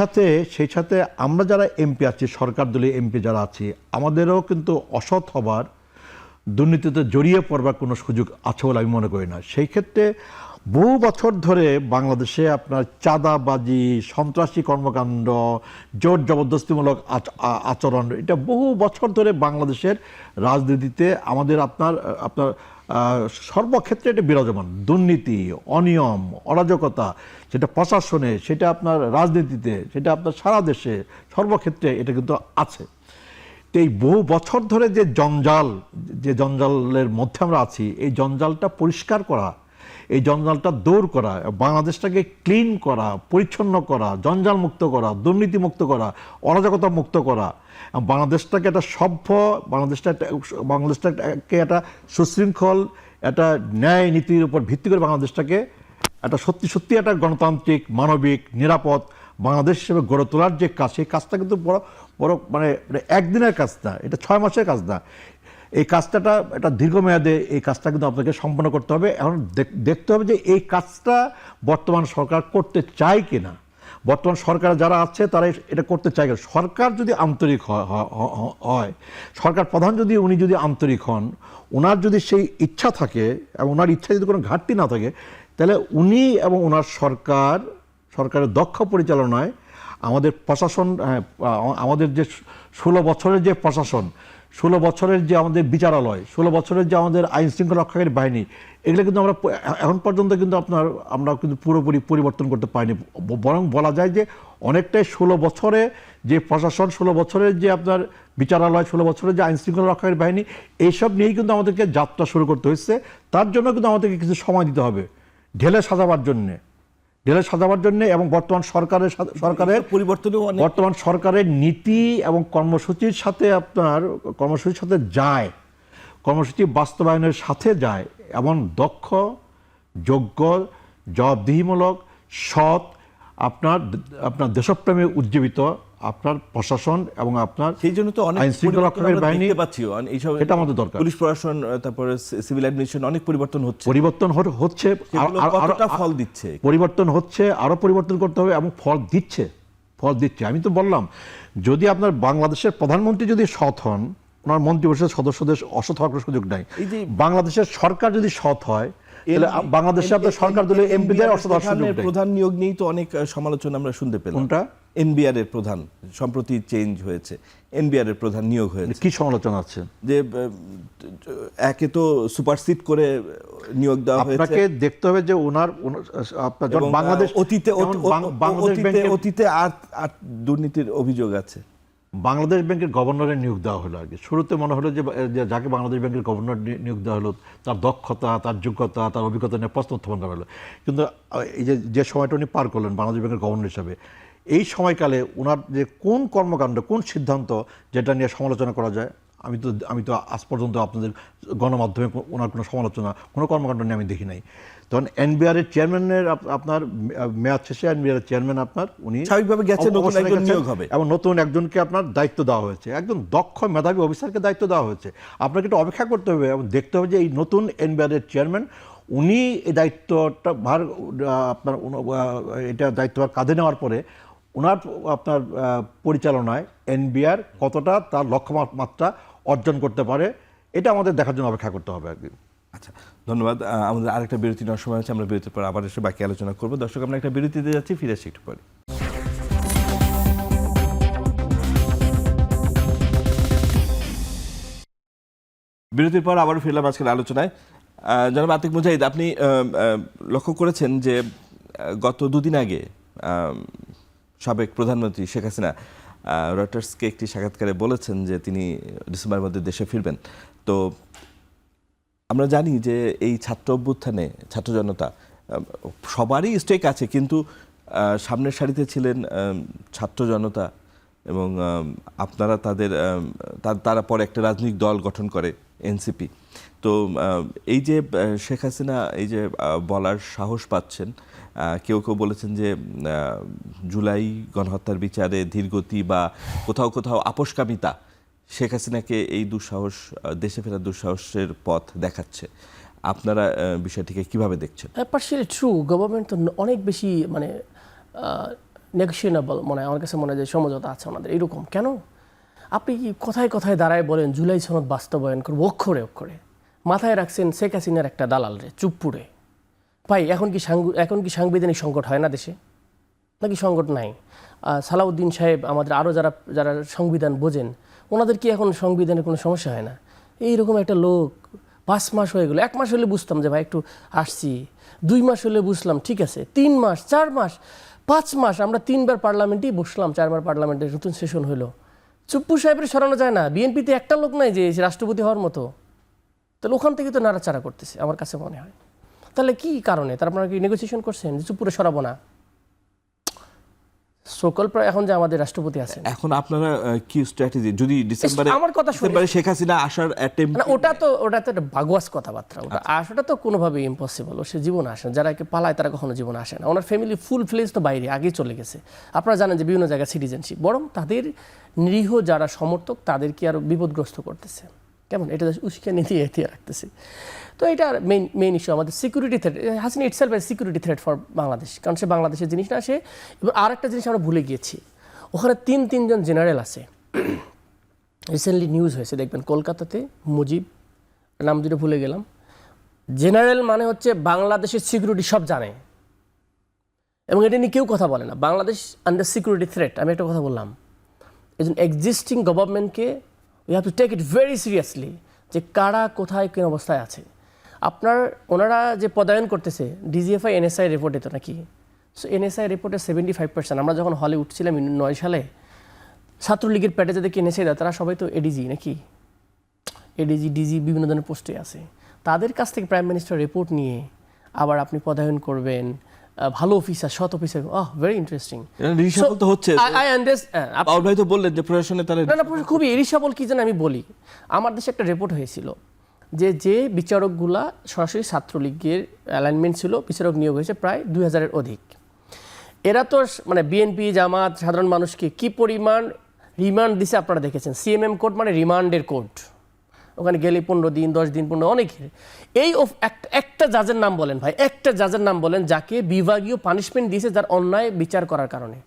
সাথে আমরা যারা এমপি আছি, সরকার দলীয় এমপি যারা আছি, আমাদেরও কিন্তু অসৎ হবার, দুর্নীতিতে জড়িয়ে পড়বার কোনো সুযোগ আছে বলে আমি মনে করি না। সেই ক্ষেত্রে বহু বছর ধরে বাংলাদেশে আপনার চাঁদাবাজি, সন্ত্রাসী কর্মকাণ্ড, জোর জবরদস্তিমূলক আচরণ, এটা বহু বছর ধরে বাংলাদেশের রাজনীতিতে আমাদের আপনার সর্বক্ষেত্রে এটা বিরাজমান। দুর্নীতি, অনিয়ম, অরাজকতা, সেটা প্রশাসনে, সেটা আপনার রাজনীতিতে, সেটা আপনার সারা দেশে সর্বক্ষেত্রে এটা কিন্তু আছে। তো এই বহু বছর ধরে যে জঞ্জালের মধ্যে আমরা আছি, এই জঞ্জালটা পরিষ্কার করা, এই জঞ্জালটা দূর করা, বাংলাদেশটাকে ক্লিন করা, পরিচ্ছন্ন করা, জঞ্জাল মুক্ত করা, দুর্নীতি মুক্ত করা, অরাজকতা মুক্ত করা, বাংলাদেশটাকে একটা সভ্য, বাংলাদেশটাকে একটা সুশৃঙ্খল, একটা ন্যায় নীতির উপর ভিত্তি করে বাংলাদেশটাকে একটা সত্যি একটা গণতান্ত্রিক, মানবিক, নিরাপদ বাংলাদেশ হিসেবে গড়ে তোলার যে কাজ, সেই কাজটা কিন্তু বড় মানে একদিনের কাজ না, এটা 6 মাসের কাজ না। এই কাজটা একটা দীর্ঘমেয়াদে এই কাজটা কিন্তু আপনাকে সম্পন্ন করতে হবে। এখন দেখতে হবে যে এই কাজটা বর্তমান সরকার করতে চায় কিনা, বর্তমান সরকার যারা আছে তারা এটা করতে চায় কিনা। সরকার যদি আন্তরিক হয়, সরকার প্রধান উনি যদি আন্তরিক হন, ওনার যদি সেই ইচ্ছা থাকে এবং ওনার ইচ্ছা যদি কোনো ঘাটতি না থাকে, তাহলে উনি এবং ওনার সরকারের দক্ষ পরিচালনায় আমাদের প্রশাসন, আমাদের যে 16 বছরের যে প্রশাসন, 16 বছরের যে আমাদের বিচারালয়, 16 বছরের যে আমাদের আইন শৃঙ্খলা রক্ষাকারী বাহিনী, এগুলো কিন্তু আমরা এখন পর্যন্ত কিন্তু আমরা কিন্তু পুরোপুরি পরিবর্তন করতে পারিনি। বরং বলা যায় যে অনেকটাই 16 বছরে যে প্রশাসন, 16 বছরের যে আপনার বিচারালয়, 16 বছরের যে আইন শৃঙ্খলা রক্ষাকারী বাহিনী, এইসব নিয়েই কিন্তু আমাদেরকে যাত্রা শুরু করতে হয়েছে। তার জন্য কিন্তু আমাদেরকে কিছু সময় দিতে হবে ঢেলে সাজাবার জন্য এবং বর্তমান সরকারের নীতি এবং কর্মসূচির সাথে কর্মসূচি বাস্তবায়নের সাথে যায় এমন দক্ষ, যোগ্য, জবাবদিহিমূলক, সৎ, আপনার দেশপ্রেমে উজ্জীবিত আপনার প্রশাসন এবং আপনার সেই জন্য তো অনেক আইন শৃঙ্খলা রক্ষাকারী বাহিনী পাচ্ছি, এটা আমাদের দরকার। পুলিশ প্রশাসন, তারপরে সিভিল অ্যাডমিনিস্ট্রেশন, অনেক পরিবর্তন হচ্ছে, কতটা ফল দিচ্ছে, আরো পরিবর্তন করতে হবে এবং ফল দিচ্ছে। আমি তো বললাম, যদি আপনার বাংলাদেশের প্রধানমন্ত্রী যদি সৎ হন, ওনার মন্ত্রিপরিষদের সদস্যদের অসৎ হওয়ার কোনো সুযোগ নাই। বাংলাদেশের সরকার যদি সৎ হয়, তাহলে বাংলাদেশে আপনার সরকার দলীয় এমপিদের অসৎ হওয়ার সুযোগ নাই। প্রধান নিয়োগ নিয়েই তো অনেক সমালোচনা আমরা শুনতে পেলাম। কোনটা? এনবিআর এর প্রধান সম্প্রতি চেঞ্জ হয়েছে, এনবিআর এর প্রধান নিয়োগ হয়েছে, কি সমালোচনা আছে? যে একে তো সুপারসিড করে নিয়োগ দেওয়া হয়েছে। আপনাকে দেখতে হবে যে ওনার আপনার এবং বাংলাদেশ অতীতে আর দুর্নীতির অভিযোগ আছে। বাংলাদেশ ব্যাংকের গভর্নরের নিয়োগ দেওয়া হলো আগে। শুরুতে মনে হলো যে যাকে বাংলাদেশ ব্যাংকের গভর্নর নিয়োগ দেওয়া হলো তার দক্ষতা, তার যোগ্যতা, তার অভিজ্ঞতা নিয়ে প্রশ্ন উত্থাপন করা হলো। কিন্তু এই যে সময়টা উনি পার করলেন বাংলাদেশ ব্যাংকের গভর্নর হিসাবে, এই সময়কালে ওনার যে কোন কর্মকাণ্ড, কোন সিদ্ধান্ত যেটা নিয়ে সমালোচনা করা যায়, আমি তো আজ পর্যন্ত আপনাদের গণমাধ্যমে ওনার কোনো সমালোচনা, কোনো কর্মকাণ্ড নিয়ে আমি দেখি নাই। তখন এনবিআর এর চেয়ারম্যানের আপনার মেয়াদ শেষে এনবিআর এর চেয়ারম্যান আপনার উনি স্বাভাবিকভাবে গেছে, নতুন একজন নিয়োগ হবে এবং নতুন একজনকে আপনার দায়িত্ব দেওয়া হয়েছে, একজন দক্ষ মেধাবী অফিসারকে দায়িত্ব দেওয়া হয়েছে। আপনাকে একটু অপেক্ষা করতে হবে এবং দেখতে হবে যে এই নতুন এনবিআর এর চেয়ারম্যান উনি এই দায়িত্বটা ভার আপনার এটা দায়িত্বভার কাঁধে নেওয়ার পরে ওনার আপনার পরিচালনায় এনবিআর কতটা তার লক্ষ্যমাত্রা অর্জন করতে পারে, এটা আমাদের দেখার জন্য অপেক্ষা করতে হবে আর কি। আচ্ছা, ধন্যবাদ। আমাদের আরেকটা বিরতি নেওয়ার সময় হচ্ছে, আমরা বিরতির পর আবার এসে বাকি আলোচনা করবো। দর্শক, আমরা একটা বিরতিতে যাচ্ছি, ফিরে আসি একটু পরে। বিরতির পর আবারও ফিরলাম আজকের আলোচনায়। জনাব আতিক মুজাহিদ, আপনি লক্ষ্য করেছেন যে গত দুদিন আগে সাবেক প্রধানমন্ত্রী শেখ হাসিনা রয়টার্সকে একটি সাক্ষাৎকারে বলেছেন যে তিনি ডিসেম্বরের মধ্যে দেশে ফিরবেন। তো আমরা জানি যে এই ছাত্র অভ্যুত্থানে ছাত্র জনতা সবারই স্টেক আছে, কিন্তু সামনের সারিতে ছিলেন ছাত্র জনতা এবং আপনারা তারা পরে একটা রাজনৈতিক দল গঠন করে এনসিপি। তো এই যে শেখ হাসিনা এই যে বলার সাহস পাচ্ছেন, কেউ কেউ বলেছেন যে জুলাই গণহত্যার বিচারে ধীরগতি বা কোথাও কোথাও আপোষকামিতা শেখ হাসিনাকে এই দুঃসাহস, দেশে ফেরার দুঃসাহসের পথ দেখাচ্ছে। আপনারা বিষয়টিকে কিভাবে দেখছেন? Partially true. গভর্নমেন্ট তো অনেক বেশি মানে নেগোশিয়েবল মনে হয়, আমার কাছে মনে হয় যে সমঝোতা আছে ওনাদের। এরকম কেন? আপনি কি কথায় কথায় দাঁড়ায় বলেন জুলাই সনদ বাস্তবায়ন করবো অক্ষরে অক্ষরে, মাথায় রাখছেন শেখ হাসিনার একটা দালাল রে চুপপুরে। ভাই, এখন কি সাংবিধানিক সংকট হয় না দেশে? নাকি সংকট নাই? সালাউদ্দিন সাহেব, আমাদের আরও যারা সংবিধান বোঝেন, ওনাদের কি এখন সংবিধানের কোনো সমস্যা হয় না? এইরকম একটা লোক 5 মাস হয়ে গেলো, 1 মাস হলে বুঝতাম যে ভাই একটু আসছি, 2 মাস হলে বুঝলাম ঠিক আছে, 3 মাস, 4 মাস, 5 মাস, আমরা 3বার পার্লামেন্টেই বসলাম, 4বার পার্লামেন্টের নতুন সেশন হলো। চুপ্পু সাহেবের সরানো যায় না। বিএনপিতে একটা লোক নাই যে রাষ্ট্রপতি হওয়ার মতো। তাহলে ওখান থেকে তো নাড়াচাড়া করতেছে আমার কাছে মনে হয়। তাহলে কি কারণে তারা আপনারা কি নেগোসিয়েশন করছেন যে চুপুরে সরাবো না? সকল্প এখন যে আমাদের রাষ্ট্রপতি আছেন, এখন আপনারা কি স্ট্র্যাটেজি, যদি ডিসেম্বরে শেখ হাসিনা আসার অ্যাটেম্প্ট? না, ওটা তো একটা ভাগওয়াস কথাবার্তা। ওটা আসাটা তো কোনোভাবেই ইম্পসিবল। ও সে জীবন আসে না, যারা পালায় তারা কখনো জীবন আসে না। ওনার ফ্যামিলি ফুল ফ্লেজ তো বাইরে আগেই চলে গেছে। আপনারা জানেন যে বিভিন্ন জায়গায় সিটিজেনশিপ, বরং তাদের নিরীহ যারা সমর্থক তাদেরকে আরও বিপদগ্রস্ত করতেছে। কেমন এটা উস্কানি দিয়ে এগিয়ে রাখতেছে। তো এটা মেইন ইস্যু আমাদের security threat. Hasina itself A security threat for Bangladesh, কারণ সে বাংলাদেশের জিনিস না। সে এবার আর একটা জিনিস আমরা ভুলে গিয়েছি, ওখানে তিনজন জেনারেল আছে। রিসেন্টলি নিউজ হয়েছে, দেখবেন কলকাতাতে, মুজিব, নাম দুটো ভুলে গেলাম। জেনারেল মানে হচ্ছে বাংলাদেশের সিকিউরিটি সব জানে এবং এটা নিয়ে কেউ কথা বলে না। Bangladesh under security threat. আমি একটা কথা বললাম, একজন এক্সিস্টিং গভর্নমেন্টকে we have to take it very seriously, যে কারা কোথায় কোন অবস্থায় আছে। ওনারা যে পদায়ন করতেছে, ডিজিএফআই এনএসআই রিপোর্টে তো নাকি, সো এনএসআই রিপোর্টে 75%। আমরা যখন হলে উঠছিলাম 9 সালে, ছাত্রলীগের প্যাটে যাদেরকে এনএসআই দেয় তারা সবাই তো এডিজি নাকি, এডিজি ডিজি বিভিন্ন ধরনের পোস্টে আছে। তাদের কাছ থেকে প্রাইম মিনিস্টার রিপোর্ট নিয়ে আবার আপনি পদায়ন করবেন ভালো অফিসার, সৎ অফিসার। Very interesting. রিসাবল তো হচ্ছে, আই আন্ডারস্ট্যান্ড। আপনি ভাই তো বললেন যে প্রশাসনে তারা না, খুবই রিসাবল। কি যেন আমি বলি, আমার দেশে একটা রিপোর্ট হয়েছিল যে বিচারকগুলা সরাসরি ছাত্রলীগের অ্যালাইনমেন্ট ছিল, বিচারক নিয়োগ হয়েছে প্রায় 2000-এর অধিক। এরা তো মানে বিএনপি, জামাত, সাধারণ মানুষকে কি পরিমাণ রিমান্ড দিছে আপনারা দেখেছেন। সিএমএম কোড মানে রিমান্ডের কোড, ওখানে গেলে 15 দিন, 10 দিন, 15, অনেকের। এই একটা জাজের নাম বলেন ভাই, একটা জাজের নাম বলেন যাকে বিভাগীয় পানিশমেন্ট দিয়েছে যার অন্যায় বিচার করার কারণে।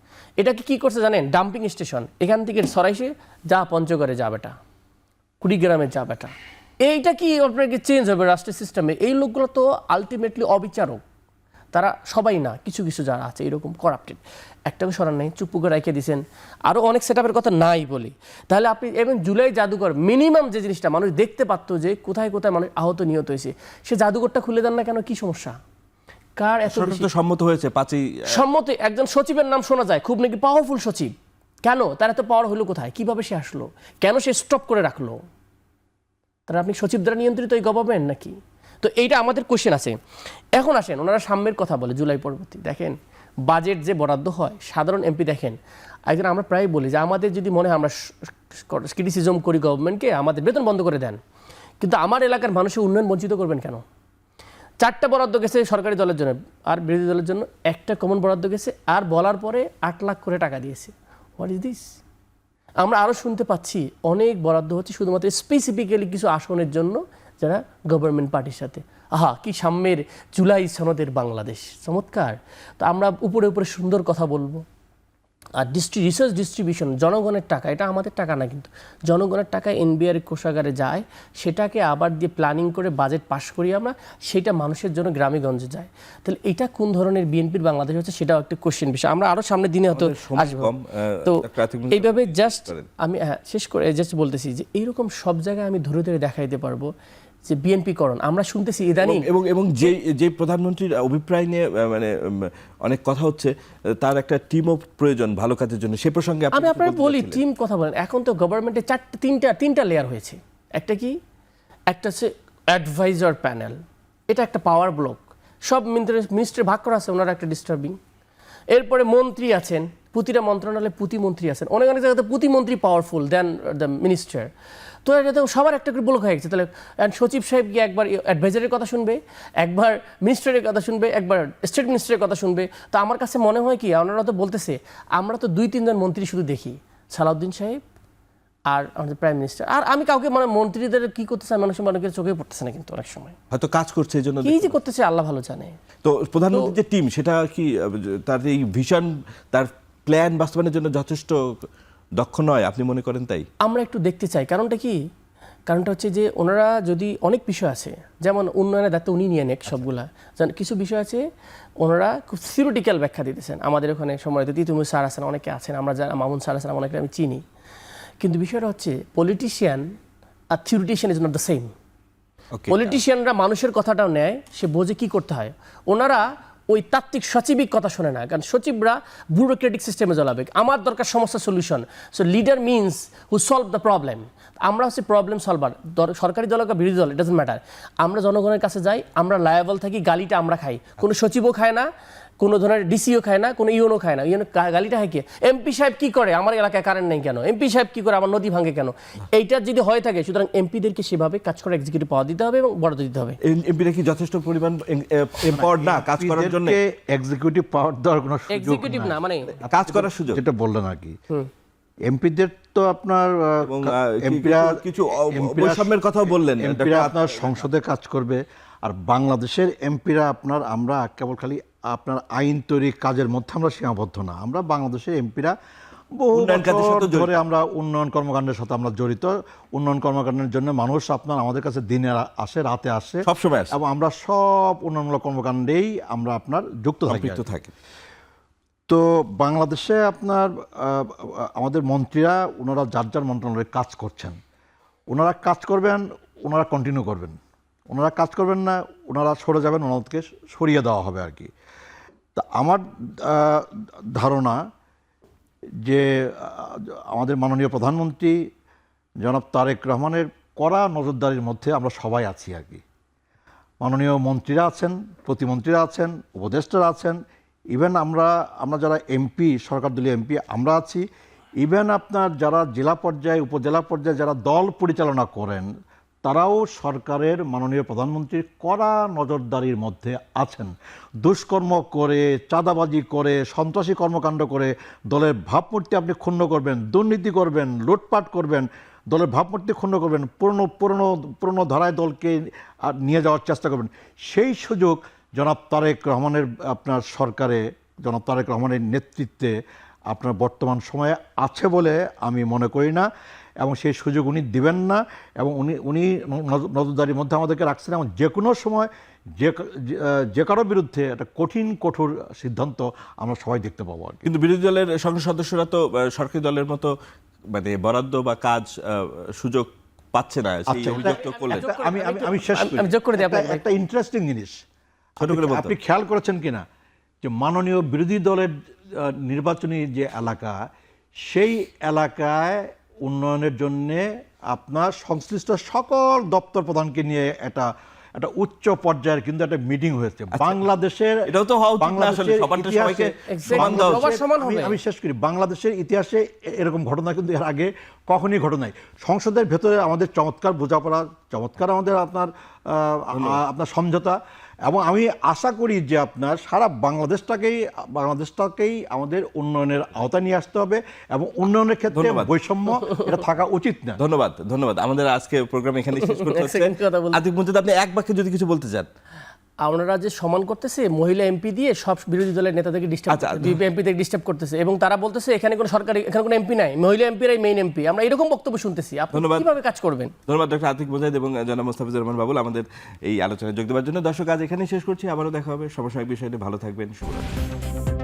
এটাকে কি করছে জানেন? Dumping station. এখান থেকে সরাইছে, যা পঞ্চগড়ে যা বেটা, কুড়িগ্রামে যা বেটা। এইটা কি আপনাকে চেঞ্জ হবে রাষ্ট্রের সিস্টেমে? এই লোকগুলো তো আলটিমেটলি অবিচারক, তারা সবাই না, কিছু কিছু যারা আছে এরকম করাপ্টেড, একটাকে সরান নাই, চুপ করে রেখে দিয়েছেন। আরও অনেক সেটআপের কথা নাই বলি, তাহলে আপনি এবং জুলাই জাদুঘর মিনিমাম যে জিনিসটা মানুষ দেখতে পারতো যে কোথায় কোথায় মানুষ আহত নিহত হয়েছে, সে জাদুঘরটা খুলে দেন না কেন? কি সমস্যা? কার এত সরকার তো সম্মত হয়েছে 5ই সম্মতি? একজন সচিবের নাম শোনা যায়, খুব নাকি পাওয়ারফুল সচিব, কেন তার এত পাওয়ার হলো কোথায়? কিভাবে সে আসলো? কেন সে স্টপ করে রাখলো? তারা আপনি সচিব দ্বারা নিয়ন্ত্রিত এই গভর্নমেন্ট নাকি? তো এইটা আমাদের কোশ্চেন আছে। এখন আসেন, ওনারা সাম্যের কথা বলে জুলাই পরবর্তী, দেখেন বাজেট যে বরাদ্দ হয় সাধারণ এমপি, দেখেন একজন আমরা প্রায় বলি যে আমাদের যদি মনে হয় আমরা ক্রিটিসিজম করি গভর্নমেন্টকে, আমাদের বেতন বন্ধ করে দেন, কিন্তু আমার এলাকার মানুষের উন্নয়ন বঞ্চিত করবেন কেন? 4টা বরাদ্দ গেছে সরকারি দলের জন্য, আর বিরোধী দলের জন্য একটা কমন বরাদ্দ গেছে, আর বলার পরে 8 লাখ করে টাকা দিয়েছে। What is this? আমরা আরও শুনতে পাচ্ছি অনেক বরাদ্দ হচ্ছে শুধুমাত্র স্পেসিফিক্যালি কিছু আসনের জন্য যারা গভর্নমেন্ট পার্টির সাথে। আহা, কি সাম্যের জুলাই সনদের বাংলাদেশ, চমৎকার। তো আমরা উপরে উপরে সুন্দর কথা বলবো, আর রিসার্চ ডিস্ট্রিবিউশন, জনগণের টাকা, এটা আমাদের টাকা না, কিন্তু জনগণের টাকা এনবিআর কোষাগারে যায়, সেটাকে আবার দিয়ে প্ল্যানিং করে বাজেট পাশ করি আমরা, সেটা মানুষের জন্য গ্রামে গঞ্জে যায়। তাহলে এটা কোন ধরনের বিএনপির বাংলাদেশ হচ্ছে, সেটাও একটা কোশ্চেন বিষয়। আমরা আরও সামনের দিনে হয়তো আসবো। তো এইভাবে জাস্ট আমি শেষ করে জাস্ট বলতেছি যে এইরকম সব জায়গায় আমি ধরে ধরে দেখাইতে পারবো যে বিএনপি করণ আমরা শুনতেছি ইদানিং। এবং যে প্রধানমন্ত্রীর অভিপ্রায় নিয়ে মানে অনেক কথা হচ্ছে, তার একটা টিমও প্রয়োজন ভালো কাজের জন্য, সে প্রসঙ্গে আমি আপনার বলি, টিম কথা বলেন, এখন তো গভর্নমেন্টে তিনটা লেয়ার হয়েছে। একটা কি? একটা হচ্ছে অ্যাডভাইজার প্যানেল, এটা একটা পাওয়ার ব্লক, সব মিনিস্ট্রি ভাগ করা আছে, ওনারা একটা ডিস্টার্বিং। এরপরে মন্ত্রী আছেন, প্রতিটা মন্ত্রণালয়ে প্রতিমন্ত্রী আছেন, অনেক অনেক জায়গাতে প্রতিমন্ত্রী পাওয়ারফুল দেন দ্য মিনিস্টার। তো এটা তো সবার একটা করে ব্লক হয়ে গেছে। তাহলে সচিব সাহেব গিয়ে একবার অ্যাডভাইজারের কথা শুনবে, একবার মিনিস্টারের কথা শুনবে, একবার স্টেট মিনিস্টারের কথা শুনবে। তো আমার কাছে মনে হয় কি, ওনারা তো বলতেছে আমরা তো 2-3 জন মন্ত্রী শুধু দেখি, সালাউদ্দিন সাহেব আর আমাদের প্রাইম মিনিস্টার, আর আমি কাউকে মানে মন্ত্রীদের কি করতেছে মানুষের চোখে পড়তেছে না, কিন্তু অনেক সময় হয়তো কাজ করছে এই জন্য। কি যে করতেছে আল্লাহ ভালো জানে। তো প্রধানমন্ত্রীর যে টিম, সেটা কি তার এই ভিশন, তার প্ল্যান বাস্তবায়নের জন্য যথেষ্ট দক্ষ নয় আপনি মনে করেন? তাই আমরা একটু দেখতে চাই। কারণটা কি? কারণটা হচ্ছে যে ওনারা যদি অনেক বিষয় আছে, যেমন উন্নয়নের দায়িত্ব উনি নিয়ে নেক সবগুলা, কিছু বিষয় আছে ওনারা খুব থিওরিটিক্যাল ব্যাখ্যা দিতেছেন। আমাদের ওখানে সময় তিতুমির স্যার আছেন, অনেকে আছেন, আমরা যারা মামুন স্যার আছেন, অনেকে আমি চিনি। কিন্তু বিষয়টা হচ্ছে পলিটিশিয়ান আর theoretician is not the same. পলিটিশিয়ানরা মানুষের কথাটাও নেয়, সে বোঝে কি করতে হয়। ওনারা ওই তাত্ত্বিক সচিবিক কথা শোনে না, কারণ সচিবরা ব্যুরোক্রেটিক সিস্টেমে জ্বলাবে। আমার দরকার সমস্যা solution. So leader means who solve the problem. আমরা হচ্ছে প্রবলেম সলভার, সরকারি দল বা বিরোধী দল, ইট ডাজন্ট ম্যাটার। আমরা জনগণের কাছে যাই, আমরা লায়াবল থাকি, গালিটা আমরা খাই। কোনো সচিবও খায় না, কোনো ধরনের ডিসিও খায় না, কোনো ইউনো খায় না। ইউনো গালিটা হয় কি? এমপি সাহেব কি করে, আমার এলাকায় কারেন্ট নেই কেন? এমপি সাহেব কি করে, আমার নদী ভাঙে কেন? এইটা যদি হয়ে থাকে, সুতরাং এমপিদেরকে সেভাবে কাজ করে এক্সিকিউটিভ পাওয়ার দিতে হবে এবং বরাদ্দ দিতে হবে। এমপিরা কি যথেষ্ট পরিমাণ এম্পাওয়ার্ড না কাজ করার জন্য? এক্সিকিউটিভ পাওয়ার দেওয়ার কোনো সুযোগ এক্সিকিউটিভ না, মানে কাজ করার সুযোগ যেটা বললেন আর কি। এমপিদের তো আপনার এবং এমপিরা কিছু বৈষম্যের কথাও বললেন। এমপিরা আপনার সংসদে কাজ করবে, আর বাংলাদেশের এমপিরা আপনার আমরা কেবল খালি আপনার আইন তৈরি কাজের মধ্যে আমরা সীমাবদ্ধ না। আমরা বাংলাদেশের এমপিরা বহু বছর ধরে আমরা উন্নয়ন কর্মকাণ্ডের সাথে আমরা জড়িত। উন্নয়ন কর্মকাণ্ডের জন্য মানুষ আপনার আমাদের কাছে দিনে আসে, রাতে আসে, সবসময় আসে, এবং আমরা সব উন্নয়নমূলক কর্মকাণ্ডেই আমরা আপনার যুক্ত থাকি। তো বাংলাদেশে আপনার আমাদের মন্ত্রীরা ওনারা যার যার মন্ত্রণালয়ে কাজ করছেন, ওনারা কাজ করবেন, ওনারা কন্টিনিউ করবেন। ওনারা কাজ করবেন না, ওনারা সরে যাবেন, ওনাদেরকে সরিয়ে দেওয়া হবে আর কি। তা আমার ধারণা যে আমাদের মাননীয় প্রধানমন্ত্রী জনাব তারেক রহমানের কড়া নজরদারির মধ্যে আমরা সবাই আছি আর কি। মাননীয় মন্ত্রীরা আছেন, প্রতিমন্ত্রীরা আছেন, উপদেষ্টারা আছেন, ইভেন আমরা যারা এমপি, সরকার দলীয় এমপি আমরা আছি, ইভেন আপনার যারা জেলা পর্যায়ে, উপজেলা পর্যায়ে যারা দল পরিচালনা করেন, তারাও সরকারের মাননীয় প্রধানমন্ত্রীর কড়া নজরদারির মধ্যে আছেন। দুষ্কর্ম করে, চাঁদাবাজি করে, সন্ত্রাসী কর্মকাণ্ড করে দলের ভাবমূর্তি আপনি ক্ষুণ্ণ করবেন, দুর্নীতি করবেন, লুটপাট করবেন, দলের ভাবমূর্তি ক্ষুণ্ণ করবেন, পুরনো ধারায় দলকে নিয়ে যাওয়ার চেষ্টা করবেন, সেই সুযোগ জনাব তারেক রহমানের আপনার সরকারে, জনাব তারেক রহমানের নেতৃত্বে আপনার বর্তমান সময়ে আছে বলে আমি মনে করি না, এবং সেই সুযোগ উনি দিবেন না। এবং উনি নজরদারির মধ্যে আমাদেরকে রাখছেন, এবং যে কোনো সময় যে কারো বিরুদ্ধে একটা কঠোর সিদ্ধান্ত আমরা সবাই দেখতে পাবো আর কি। কিন্তু বিরোধী দলের সংসদ সদস্যরা তো সরকারি দলের মতো মানে বরাদ্দ বা কাজ সুযোগ পাচ্ছে না, সেই আচ্ছা, অভিযোগ তো করলেন। আমি শেষ করি। আমি যোগ করে দিই আপনাকে। একটা ইন্টারেস্টিং জিনিস ছোট করে বলতে আপনি খেয়াল করেছেন কিনা যে মাননীয় বিরোধী দলের নির্বাচনী যে এলাকা, সেই এলাকায় উন্নয়নের জন্য আপনার সংশ্লিষ্ট সকল দপ্তর প্রধানকে নিয়ে একটা উচ্চ পর্যায়ের কিন্তু একটা মিটিং হয়েছে বাংলাদেশের। এটাও তো হওয়া উচিত না আসলে, সবারটা সবাইকে সমান দেওয়া উচিত। সবার সমান হবে। আমি শেষ করি। বাংলাদেশের ইতিহাসে এরকম ঘটনা কিন্তু এর আগে কখনই ঘটে নাই। সংসদের ভেতরে আমাদের চমৎকার বোঝাপড়া, চমৎকার আমাদের আপনার সমঝোতা, এবং আমি আশা করি যে আপনার সারা বাংলাদেশটাকেই আমাদের উন্নয়নের আওতায় নিয়ে আসতে হবে, এবং উন্নয়নের ক্ষেত্রে ধন্যবাদ। বৈষম্য এটা থাকা উচিত না। ধন্যবাদ। আমাদের আজকে প্রোগ্রাম এখানে শেষ করতে এক হচ্ছে। সেকেন্ড কথা বলি। আতিক মুনতাজ, আপনি এক বাক্যে যদি কিছু বলতে চান। আপনারা যে সমান করতেছে, মহিলা এমপি দিয়ে সব বিরোধী দলের নেতাদেরকে ডিস্টার্ব, আচ্ছা, এমপি থেকে ডিস্টার্ব করতেছে, এবং তারা বলতেছে এখানে কোনো এমপি নাই, মহিলা এমপিরাই মেইন এমপি। আমরা এরকম বক্তব্য শুনতেছি, আপনি ধন্যবাদ। কিভাবে কাজ করবেন? ধন্যবাদ ডক্টর আতিক মুজাহিদ এবং জনাব মোস্তাফিজুর রহমান বাবুল আমাদের এই আলোচনায় যোগ দেওয়ার জন্য। দর্শক, আজ এখানেই শেষ করছি। আবারও দেখা হবে সমসাময়িক বিষয় নিয়ে। ভালো থাকবেন। শুভরাত্রি।